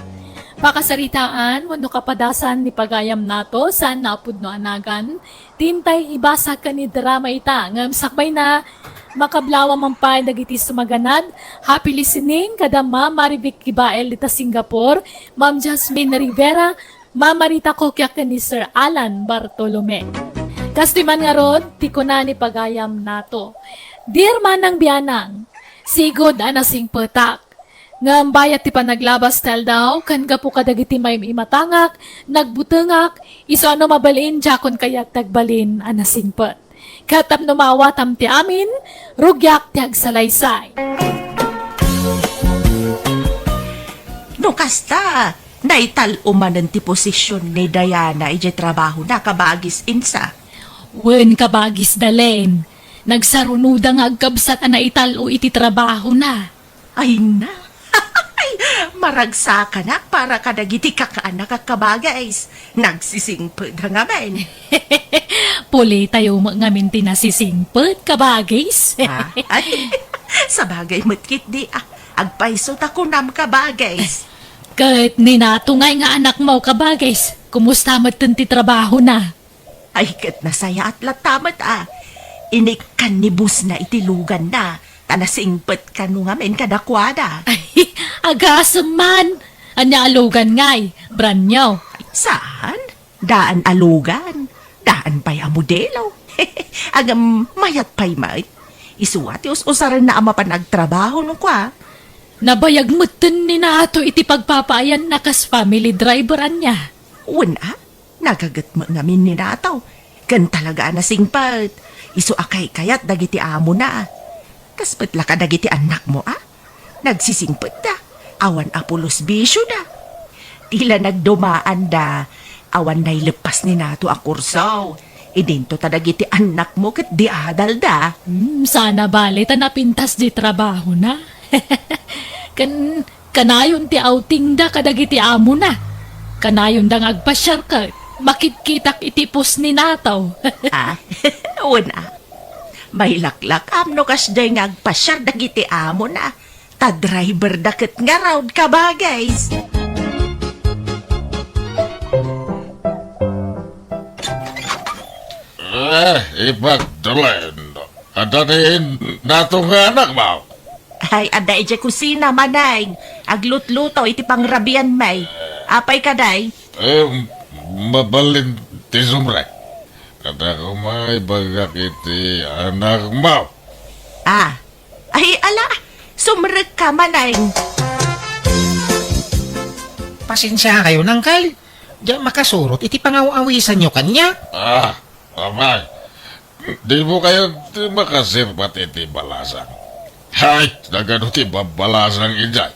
Pakasaritaan, wano kapadasan ni pagayam nato, saan napud no anagan. Tintay ibasa ka ni drama ita, ngam sakbay na, makablawa man pa dagiti sumaganad. Happy listening, kada Ma'am Maribik Kibael dita Singapore, Ma'am Jasmine Rivera, Ma'am Marita Kokyak ni Sir Alan Bartolome. Kastiman nga rod, tiko na ni pagayam nato. Dear Manang Biyanang, sigod anasing petak. Nga ang bayat ti pa naglabas tel daw, kan gapo kadagiti may imatangak, nagbutengak, iso ano mabalin, jakon kayat tagbalin, anasingpet. Katam numawatam ti amin, rugyak ti agsalaysay. No kasta, naital umanan ti posisyon ni Diana ije trabaho na kabagis insa. Wen kabagis dalen, nagsarunuda nga agkabsat na italo iti trabaho na. Ay na, maragsa ka na para kadagiti kakaanak at kabagais. Nagsisingpod nga men. Puli tayo ngamin tinasisingpet kabagis. Ay, sa bagay matkit di agpaiso ta kunam kabagais. Kahit ninatungay nga anak mo kabagis, kumusta matin ti trabaho na? Ay kat nasaya at latamat Inikan ni bus na itilugan na. Tanasingpet ka nung amin kadakwada. Ay, agasam man. Anya alugan ngay, branyaw. Saan? Daan alugan. Daan pa'y amodelo. Agam mayat pa'y may. Isuwat usaran na ama pa nagtrabaho nung kwa. Nabayag mutin ni nato iti pagpapayan na kas family driver anya. Una, nagagat mo namin ni nataw. Kan talaga nasingpet. Isu akay kayat dagiti amo na. Kaspet la ka dagiti anak mo Nagsisingpet da. Awan apulos bisyo da. Tila nagdumaan da. Awan na'y lepas ni nato a kursaw. Idinto ta dagiti anak mo ket di adal da. Sana bali ta napintas di trabaho na. Kanayon ti outing da kadagiti amo na. Kanayon da agpasyar ka. Makitkitak itipos ni nataw. Una. May laklak amno kas day ngagpasyar dagiti amo na. Ta driver daket nga round ka ba guys? Ipagdalen. Adanin natong anak mo. Ay, ada ije kusina manay. Aglutluto iti pangrabian may. Apay kaday? Mabalin ti sumrek. Kada ko may bagak iti anak mo. Ay ala, sumrek ka manay. Pasensya kayo, Nangkal. Diyan makasurot, iti pangawawisan nyo kanya. Amay. Di mo kayo makasirpat iti balasan. Hay, nagano ti babalasang ijay.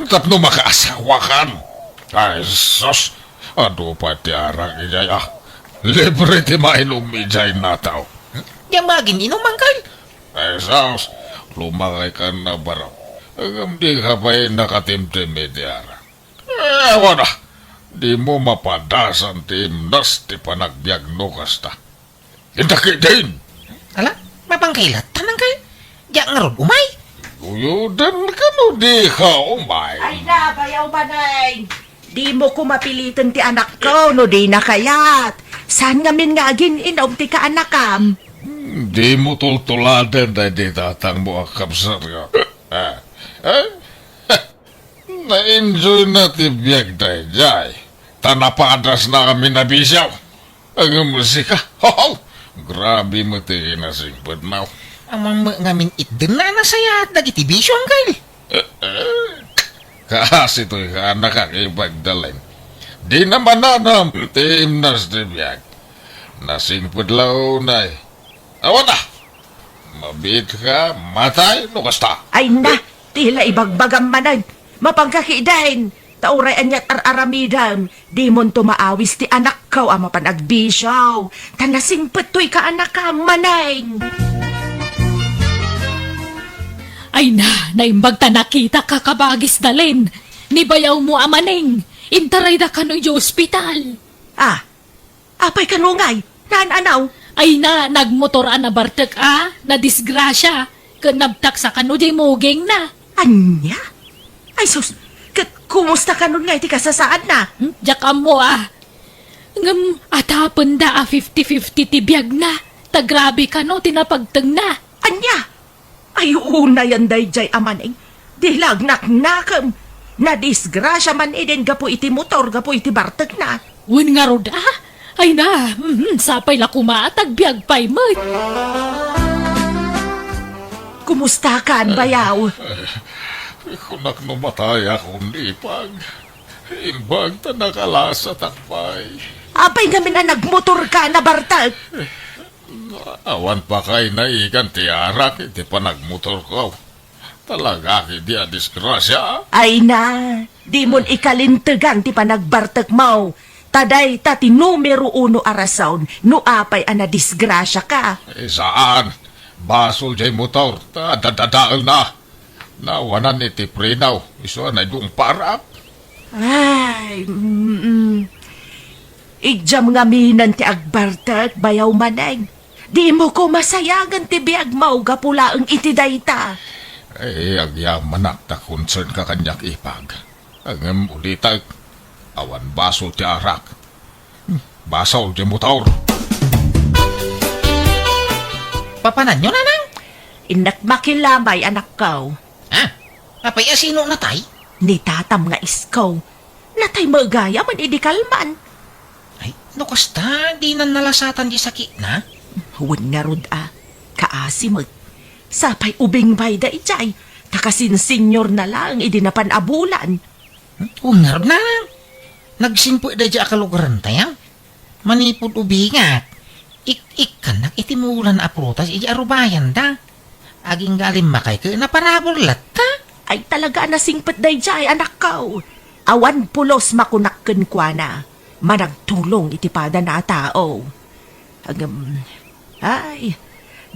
Tapno makaasawa kan. Ay, sos. Ano pa ti arang ijay Libre ti mainom ijay nataw. Diyan magin inom, Nangkal. Ay, sos. Lumakay ka na baraw. Agam di ka pa'y nakatimtim iti arang. Ewan na. Di mo mapadasan ti imnas ti panagbiagno kasta. Indaki din. Ala, mapangkailat, Nangkal. Diyan nga ron, umay. Uyudan ka no di ka umay. Ay na, bayaw manay. Di mo ko mapilitan ti anak ko, no di na kayat. Saan nga min nga agin inom ti ka anakam? Di mo tultuladen na di tatang mo ang kapsar ka. Na-enjoy na ti biyag day jay. Tanapadas na kami nabisyaw. Ang musika, grabe mo ti inasingpad na. Amang ngamin itden na nasaya at dagiti bisyo, Nangkal. Kasi to'y anak ang ipagdalin. Di naman nanam, tim nas di biyag. Nasingpad lao na Awan na! Mabit ka, matay, no kasta. Ay na, tila ibagbagam manay. Mapangkakidain. Tauray anyat araramidam. Di mon tumaawis ti anak ko ama panagbisyaw. Tanasingpet to'y ka anak ka manay. Ay na, naimbag ta nakita ka kabagis dalin. Nibayaw mo amaning. Intaray da ka no ospital. Apay kanungay. Naan-anaw. Ay na, nagmotoran na bartek na disgrasya. Kanabtak sa kano di mogeng na. Anya? Ay sus, kumusta ka nun nga iti kasasaan na? Diyak mo Ngam, atapan da 50-50 tibiyag na. Tagrabe ka no, tinapagtang na. Anya? Ay una yan dayjay amaning. Dilagnak nakam. Na disgrasya man eden gapo iti motor, gapo iti bartek na. Wen nga rod Ay na, sapay la kumatag biyag pay mo. Kumusta ka, bayaw? Kunak numatay akong ipag. Inbag ta nakalasa takpay. Apay namin na nagmotor ka na Bartak. Awan pa kay naigan ti arak, iti pa nagmotor ko. Talaga di a disgrasya. Ay na, di mon ikalintegan ti panagbartak mau. Taday tati numero 1 arasaon, no apay ana disgrasya ka. Saan? Basol jay motor, ta dadadaal na. Nawanan iti prinaw, iso na yung parap. Ay, Igjam nga minan ti agbartak, bayaw maneng. Di mo ko masayangan ti biag mau gapula ang iti dayta. Agyaman ta concern ka kanyak ipag. Ang ulitag, awan basol ti arak. Basol jay motor. Papanan nyo, nanang? Inak makilamay anak ko. Ha? Apay, sino natay? Ni tatam nga iskaw. Natay magaya man idikalman. Ay, no kasta, di na nalasatan di sakit na. Huwag nga rod kaasimag. Sapay ubing bay da ijay. Takasin senior na lang idinapan abulan. Ungar na. Nagsimpo da di akalugaran tayo. Manipod ubingat. Ik-kanak itimulan aprutas iji arubayan da. Aging galim makay ka na parabulat ta. Ay talaga nasingpet da ijay anak ko. Awan pulos makunakken kwa na. Managtulong itipada na tao. Ay,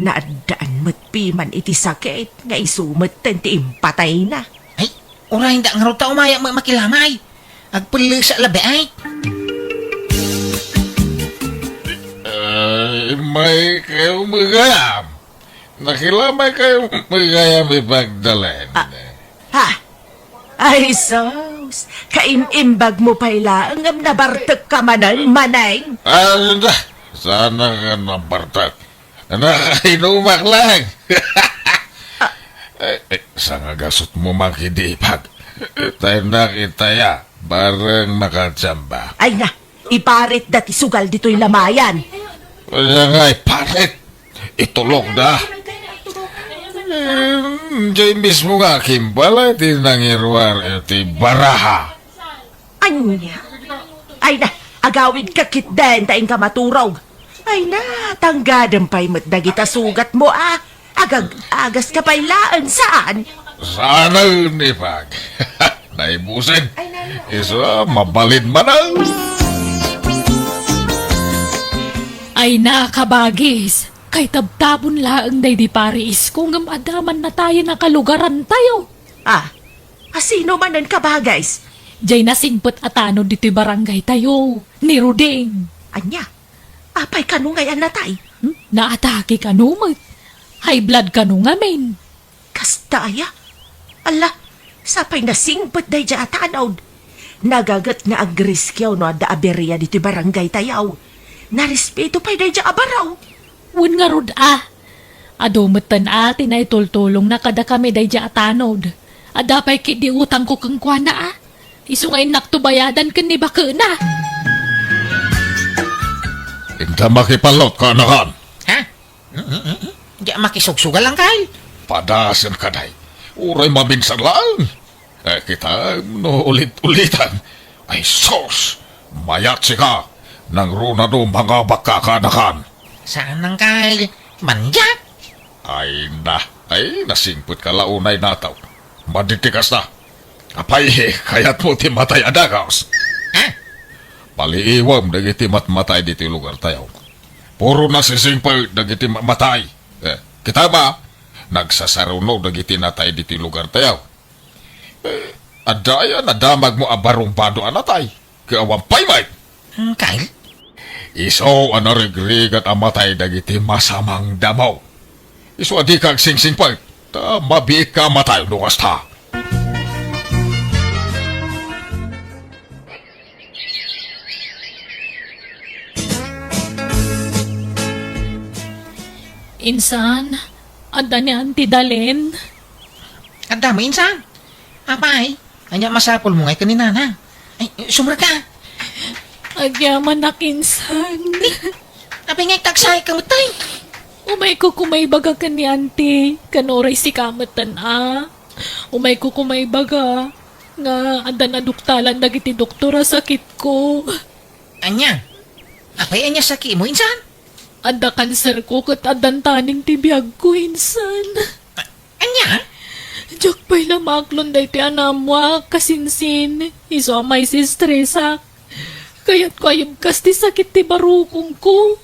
naadaan matpi man iti sakit nga isumet ti impatay na. Ay, urahin da nga ta umaya makilamay. Agpuli sa labi ay. May kayo magayam. Nakilamay kayo magayam ipagdalan. Ha? Ay, sos. Kaim-imbag mo pala ang nabartek ka manan, manay. Sana ka nabartak. Nakainumak lang. Sa nga gasot mo makidipag. Tayo nakitaya. Barang makatsamba. Ay nga, iparit dati sugal dito'y lamayan. Kaya nga'y parit. Itulog na. Diyan mismo nga kimbala iti nangirwar iti baraha. Anya. Ay na, agawid ka kit den taing ka maturog. Ay na, tanggadan pa'y matdagita sugat mo agas ka pa'y laan saan? Sana unipag. Naibusin. Isa, mabalid manang. Ay nakabagis. Kay tabtabon laang day di paris kung adaman na tayo nakalugaran tayo. Sino man ang kabagays? Jay nasingpot atano dito'y barangay tayo. Ni Ruding. Anya, apay kanu ngayon natay? Naatake ka numag. High blood ka nung amin. Kastaya? Ala, sapay nasingpot day dya atanod. Nagagat nga agriskyaw no ada aberya dito'y barangay tayaw. Narespeto pa'y day dya abaraw. Wun nga rod Adumutan atin ay tultulong na kada kami day dya atanod. Adapay kidi utang ko kang kwana Isu ngay naktubayadan kan ni baka na. Inta makipalot ka nakan. Ha? Di makisugsugal lang kay. Padasan ka day. Uray mabinsan lang. Kita no ulit-ulitan. Ay sos, mayat si ka. Nang runado mga bakakanakan. Saan nang kay? Manjak? Ay nasingput ka launay nataw. Maditikas na. Apay, kaya't mo timatay adagaos. Ha? Paliiwam, nagiti matmatay dito lugar tayo. Puro na sisingpay, nagiti matay. Kita ba? Nagsasarunog, nagiti natay dito lugar tayo. Adaya, nadamag mo abarong bado anatay. Kawampay, mate. Kyle? Iso anarigrig at amatay dagiti masamang damaw. Iso adi kag sing-sing pa. Mabi ka matay lukas ta. Insan, anda ni Auntie Dalen. Ang dami insan. Apay, anya masapol mo ngay kanina na. Ay, sumra ka. Agyaman na kinsan. Apay ngay tagsay kamatay. Umay ko kumay baga ka ni Auntie. Kanoray si kamatan Umay ko kumay baga. Nga, andan aduktalan dagiti doktora sakit ko. Anya? Apay anya sakit mo, insan? Anda kanser ko kat adan taning tibiyag ko, insan. Anya? Diyak pa'y lamaklon day ti anamwa, kasinsin. Iso may sistresa. Kaya't ko ayong kas ti sakit ti barukong ko.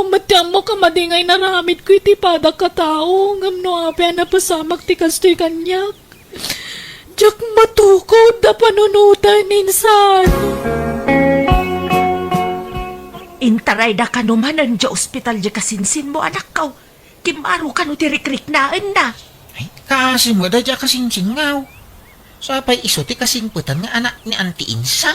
Matyam mo ka madingay naramit ko iti pada katao. Ngamno api na pasamak ti kastoy kanyak. Diyak matukod da panunutan, insan. Intaray da ka naman ang di ospital di kasinsin mo, anak ka. Kimaro ka no tirik-rik naan na. Ay, kasi mo da dya kasing singaw. Sapay iso ti kasing putan nga anak ni Auntie Insa.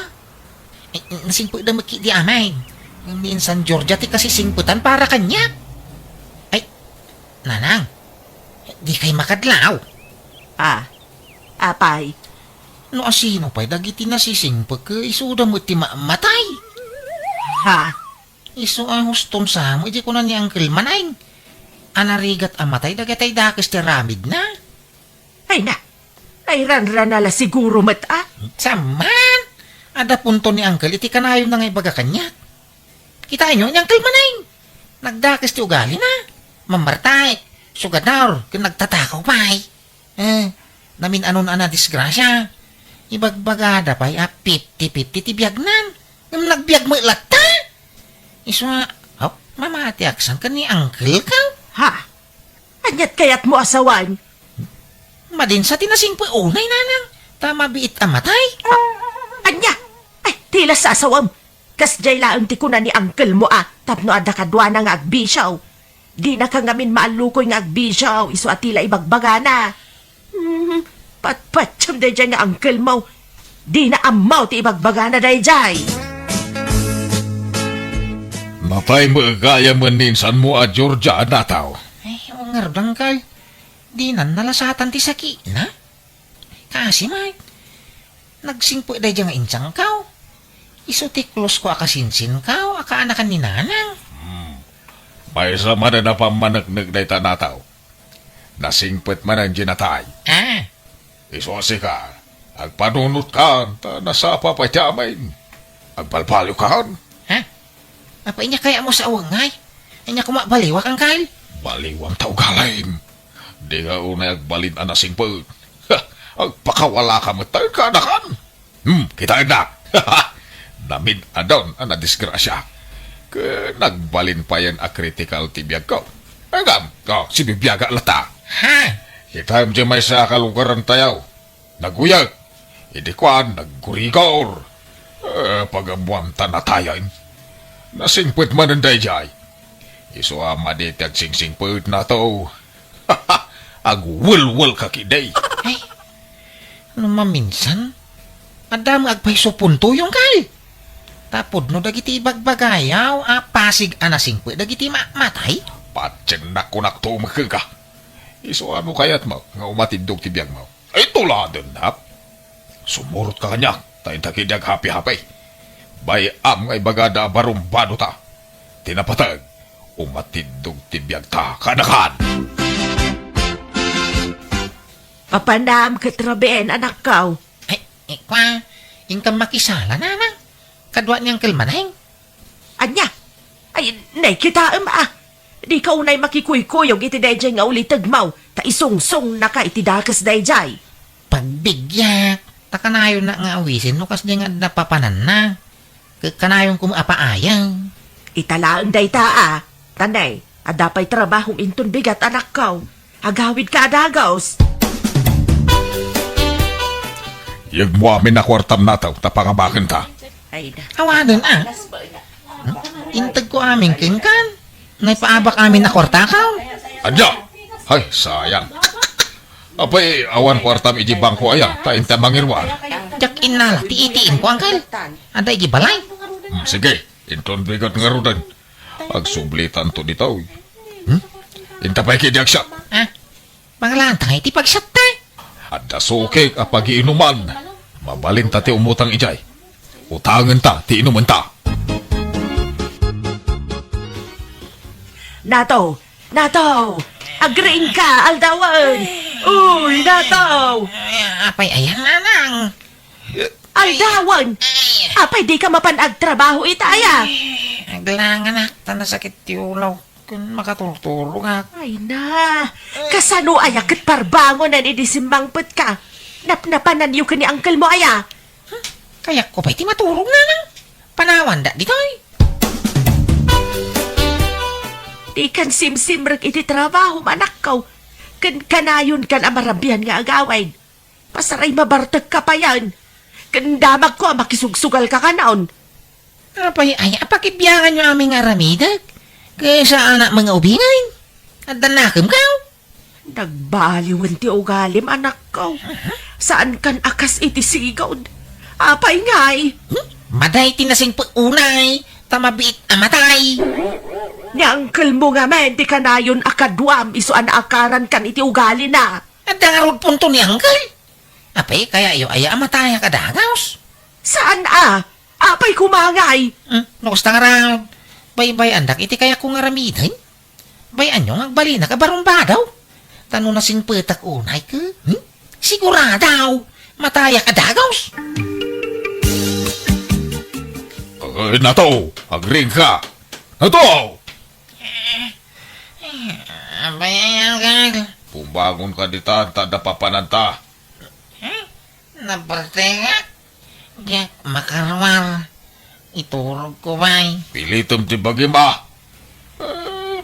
Ay, nasing da maki di amay. Ni Insan Georgia ti kasi singputan para kanya. Ay, nanang, di kay makadlaw. Apay. No asino pa'y dagiti nasisingpag ka isuda mo ti matay. Ha? Iso ang huston sa mo, iti ko na ni Uncle Manay. Anarigat amatay, dagatay dakis ti ramid na. Ay na. Ay ran-ranala siguro mata. Saman! Ada punto ni Uncle, iti kanayon na ngay baga kanya. Kita nyo, ni Uncle Manay. Nagdakis ti ugali na. Mamartay, sugador, kung nagtatakaw pa'y. Namin anon ana disgrasya. Ibagbagada pa'y 50-50 ti biyagnan. Nang nagbiag mo ilagta. Iso mamati aksan ka ni Uncle ka. Ha? Anyat kayat mo asawan? Madin sa tinasing po unay nanang. Tama biit amatay. Anya? Ay, tila sa asawam. Kas jay laang ti kuna ni uncle mo tapno ada kadwa na nga agbisyaw. Di na ka ngamin maalukoy nga agbisyaw, iso atila ibagbagana. Patpatsam day jay nga uncle mo. Di na amaw ti ibagbagana day jay. Mapay mo gaya maninsan mo a Georgia nataw. Ay, ngardang kay. Di na nalasatan ti sakit na. Kasi may. Nagsingpo day nga insang kaw. Iso ti close ko akasinsin kaw, akaanakan ni nanang. May sama na pamanagnag na itanataw. Nasingpet man ang ginatay. Isuasi ka. Agpanunot ka, ta nasapa pa tiyamain. Agpalpalo ka. Apa inya kaya mo sa awangay? Inya kumabaliwak ang kail? Baliwang tao galain. Di ka unay agbalin ang nasingpet. Agpakawala ka matay ka anakan. Kita na. Namin adon ang nadisgrasya. Nagbalin pa yan a critical tibiyag ko. Agam, sinibiyaga lata. Kita mo dyan may sa kalugaran tayaw. Naguyag. Idikwan, naggurigor. Pagabuanta na tayo. Nasingpit man ang dayjay. Iso amadit ag singsingpit na to. Agwulwul ka kiday. Ay, ano maminsan? Adam agpaiso punto yung kay. Tapod no dagiti bagbagayaw, pasig anasingpit dagiti matay. Patsin na kunak to makika. Iso ano kayat mo, nga umatindog tibiyag mo. Ay tuladan hap. Sumurot ka kanyak, tayo takidag hapi-hapi. Bay ay bagada barumbado ta. Tinapatag, umatindog tibiyag ta kanakan. Papanam katrabeen anak kaw. Ay, kwa, ingkang makisala nanang. Kadwa niyang kalmanay. Anya? Ay, nay kita Di ka unay makikuy-kuyog iti dayjay nga ulitag mau. Ta isungsong na ka iti dakas dayjay. Pagbigyak. Takanayon na nga awisin no kas nga napapanan na. Kanayon kumapaayang. Italaang dayta Tanay, adapay trabahong inton bigat anak kaw. Agawid ka adagaws. Yag mo amin na kwartam nataw, tapangabakan ta. Ay na. Awanan Intag ko aming kingkan. Naipaabak amin na kwarta kaw. Adya! Ay, sayang. Apay, awan kwartam iji bangko ayang, tayo ta mangirwan. Jak inala, tiitiin ko angkal. Ada iji balay. Sige, inton bigat nga rudan. Agsublitan to ditaw. Inta pa'y kidiag siya. Pangalantang iti pagsat ta. Adda sukik a pag-iinuman. Mabalin ta ti umutang ijay. Utangan ta, ti inuman ta. Nato! Agreeing ka, aldawan! Uy! Nato! Apay, ayan nanang. Aldawan! Apay di ka mapanag trabaho itaya. Aglangan na, tanasakit tiulaw. Kung makaturturo nga. Ay na, kasano ayakit parbangon na idisimbang put ka. Napnapanan yung kani uncle mo aya. Kaya ko pa'y timaturog nanang. Panawan da dito eh. Di kan simsimrag iti trabaho manakaw. Kan kanayon kan amarabyan nga agawain. Pasaray mabartag ka pa yan. Kan damag ko makisugsugal ka kanaon. Apay, ay, apakibyangan nyo aming aramidag. Kaya sa anak mga ubingay. At danakam ka. Nagbaliwan ti ugalim anak ko. Saan kan akas iti sigaw? Apay ngay. Maday tinasing unay. Tamabiit amatay. Ni uncle mo nga men, di ka na yun akadwam, iso akaran kan iti ugali na. At dangarog punto ni Uncle. Apay, kaya iyo ay amatay ka dagaws. Saan Apay kumangay. Nukus tangarang. Bay andak, iti kaya kong aramidan. Bayan nyo, agbali na kabarumba daw. Tanong na sing petak unay ka. Siguradaw, mataya ka dagaws. Nato, agring ka. Nato! Bayan, Uncle. Pumbangon ka dita, tada papananta. Nabartenga. Diyak, makarwar. Iturog ko ba'y. Pilitom ti bagima.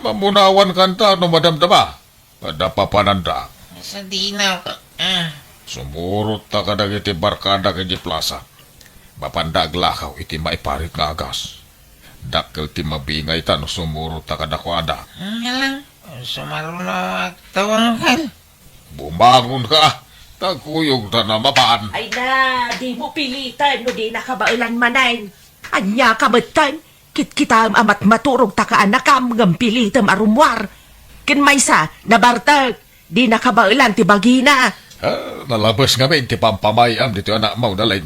Mamunawan kanta no madamdama. Tada papananta. Sa dinaw. Sumurot ta kadag iti barkada kay di plaza. Mapandag lakaw iti maiparit nga agas. Dakkel ti mabingay ta no sumurot ta kadakwada. Halang, sumarulo tawang Uncle. Bumangon ka. Tagkuyog ta na mapaan. Ay na, di mo pilitan no di nakabailan manayin. Anya kabatan, kit-kitam amat maturog ta ka anakam ngam pilitam arumwar. Kin maysa, nabartag, di nakabailan ti bagina. Nalabas nga ti pampamayam dito anak mau dalin.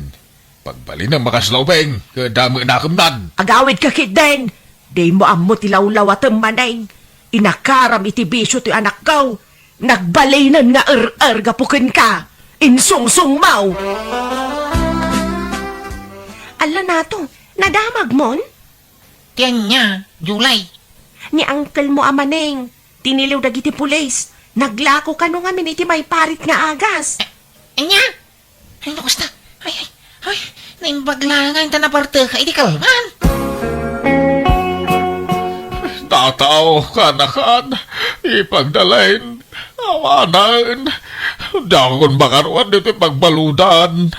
Pagbali na makaslaubeng, kadami na kamnan. Agawid ka kit den, di mo amo ti lawlaw at manayin. Inakaram iti bisyo ti anak ko. Nagbalinan nga gapukin ka. Insungsung mau. Ala na to, nadamag mon? Tiyan niya, July. Ni uncle mo amaneng. Tiniliw dagiti pulis. Naglako ka nung amin iti may parit nga agas. Anya? Ay, nukus na. Ay, naimbaglangan ta na parte ka, iti kalman. Tataw, kanakan, ipagdalain, awanan, dakon makaruan dito pagbaludan,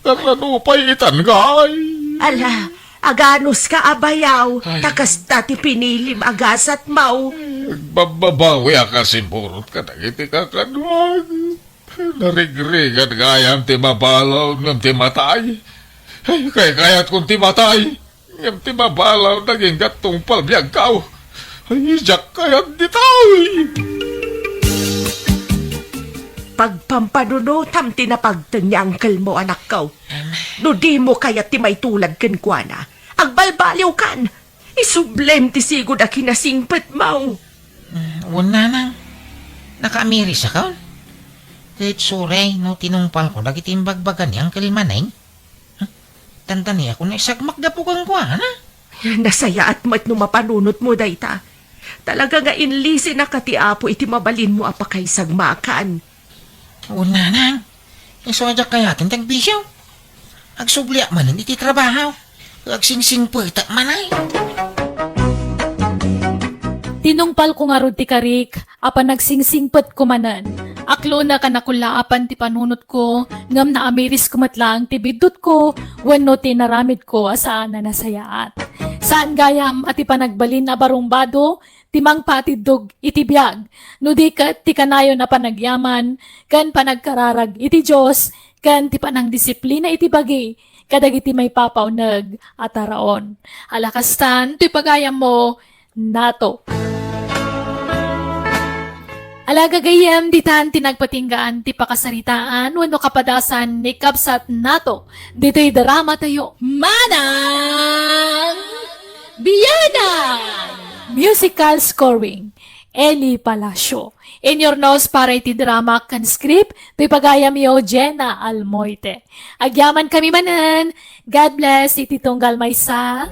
karanupay itangay. Ala, aganos ka abayaw. Takas dati pinilim agas at mau. Bababawi ka simurot ka na iti kakanwag. Narigrigan gayam ti mabalaw ng ti matay. Ay, kayat kung ti matay. Ng ti mabalaw naging gatong palbiyag kao. Ay, jak kayat ditaw. Pagpampanunutam tinapagtang ni uncle mo anak ko. No di mo kaya ti may tulad ken kuana. Agbalbaliw kan. Isublem ti sigod a kinasingpet mau. Wala nang. Nakaamiri sa kaon. Kahit suray, no tinungpal ko, nagitimbagbagan niyang kalmanay. Tanda niya kung naisagmak na po kang kuha, na? Nasaya at mat no mapanunot mo dayta. Talaga nga inlisi na katiapo iti mabalin mo apakay sagmakan. Wala nang. Isodyak kaya tintang bisyo. Agsubli man hindi ti trabaho. Agsingsing po itak manay. Tinungpal ko nga rod ti karik, apan nagsingsingpet ko manan. Aklo na kanakula apan ti panunot ko, ngam na amiris kumatlang ti bidot ko, wenno ti naramid ko asaan na nasayaat. Saan gayam at ti panagbalin na barumbado, timang patidog iti biyag, no di ka ti kanayo na panagyaman, kan panagkararag iti Diyos, kan ti panang disiplina iti bagi, kadag iti may papaunag at araon. Alakastan, ti pagayam mo, nato. Alaga gayam ditan tinagpatinggaan ti pakasaritaan wano kapadasan ni Kabsat nato. Dito'y drama tayo. Manang Biyana! Musical scoring. Eli Palacio. In your nose para iti drama kan script, to'y pagayam yo Jenna Almoite. Agyaman kami manan. God bless iti tunggal maysa.